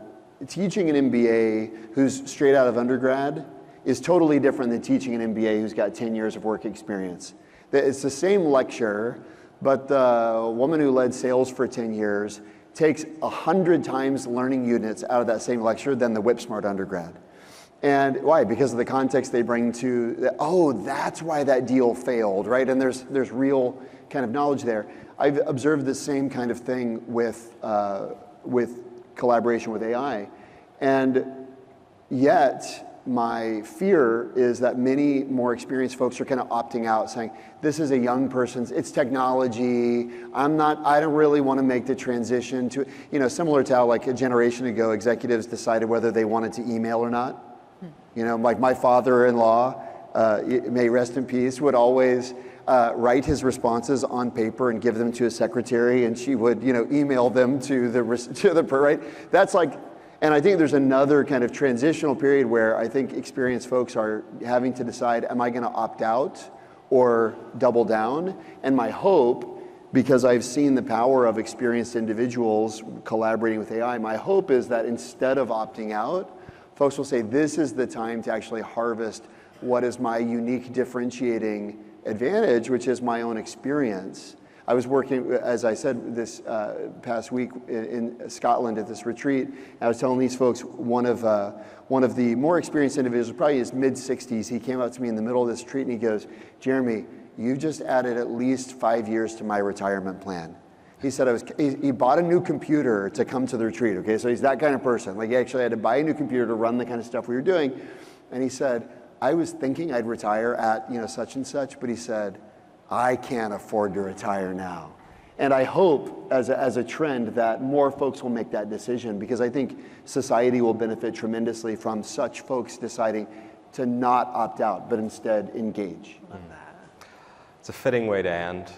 Teaching an MBA who's straight out of undergrad is totally different than teaching an MBA who's got 10 years of work experience. It's the same lecture, but the woman who led sales for 10 years takes 100 times learning units out of that same lecture than the whip-smart undergrad. And why? Because of the context they bring to, that's why that deal failed, right? And there's real kind of knowledge there. I've observed the same kind of thing with collaboration with AI. And yet, my fear is that many more experienced folks are kind of opting out, saying, this is a young person's, it's technology, I don't really want to make the transition to, similar to how like a generation ago, executives decided whether they wanted to email or not. Like my father-in-law, may rest in peace, would always write his responses on paper and give them to his secretary, and she would, email them to the right? That's like, and I think there's another kind of transitional period where I think experienced folks are having to decide, am I going to opt out or double down? And my hope, because I've seen the power of experienced individuals collaborating with AI, my hope is that instead of opting out, folks will say, this is the time to actually harvest what is my unique differentiating advantage, which is my own experience. I was working, as I said, this past week in Scotland at this retreat. I was telling these folks, one of the more experienced individuals, probably in his mid-60s, he came up to me in the middle of this retreat and he goes, Jeremy, you just added at least 5 years to my retirement plan. He said he bought a new computer to come to the retreat, okay? So he's that kind of person. Like he actually had to buy a new computer to run the kind of stuff we were doing. And he said, I was thinking I'd retire at, such and such, but he said, I can't afford to retire now. And I hope, as a trend, that more folks will make that decision, because I think society will benefit tremendously from such folks deciding to not opt out, but instead engage.
Love that.
It's a fitting way to end.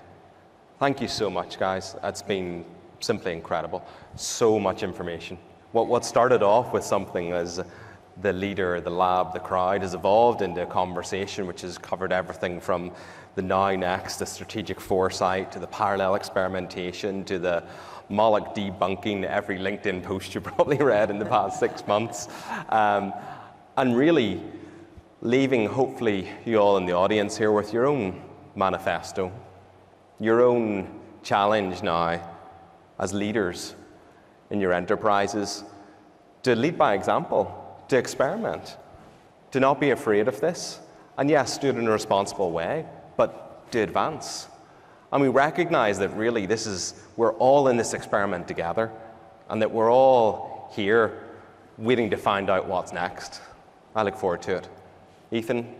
Thank you so much, guys. It's been simply incredible. So much information. What started off with something as the leader, the lab, the crowd, has evolved into a conversation which has covered everything from the now, next, the strategic foresight, to the parallel experimentation, to the Mollick debunking every LinkedIn post you probably read in the past 6 months. And really leaving, hopefully, you all in the audience here with your own manifesto, your own challenge now as leaders in your enterprises to lead by example, to experiment, to not be afraid of this, and yes, do it in a responsible way, but to advance. And we recognize that really we're all in this experiment together, and that we're all here waiting to find out what's next. I look forward to it. Ethan,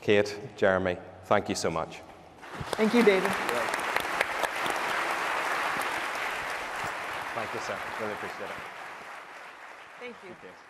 Kate, Jeremy, thank you so much.
Thank you, David.
Thank you, sir. Really appreciate it.
Thank you.
Thank you.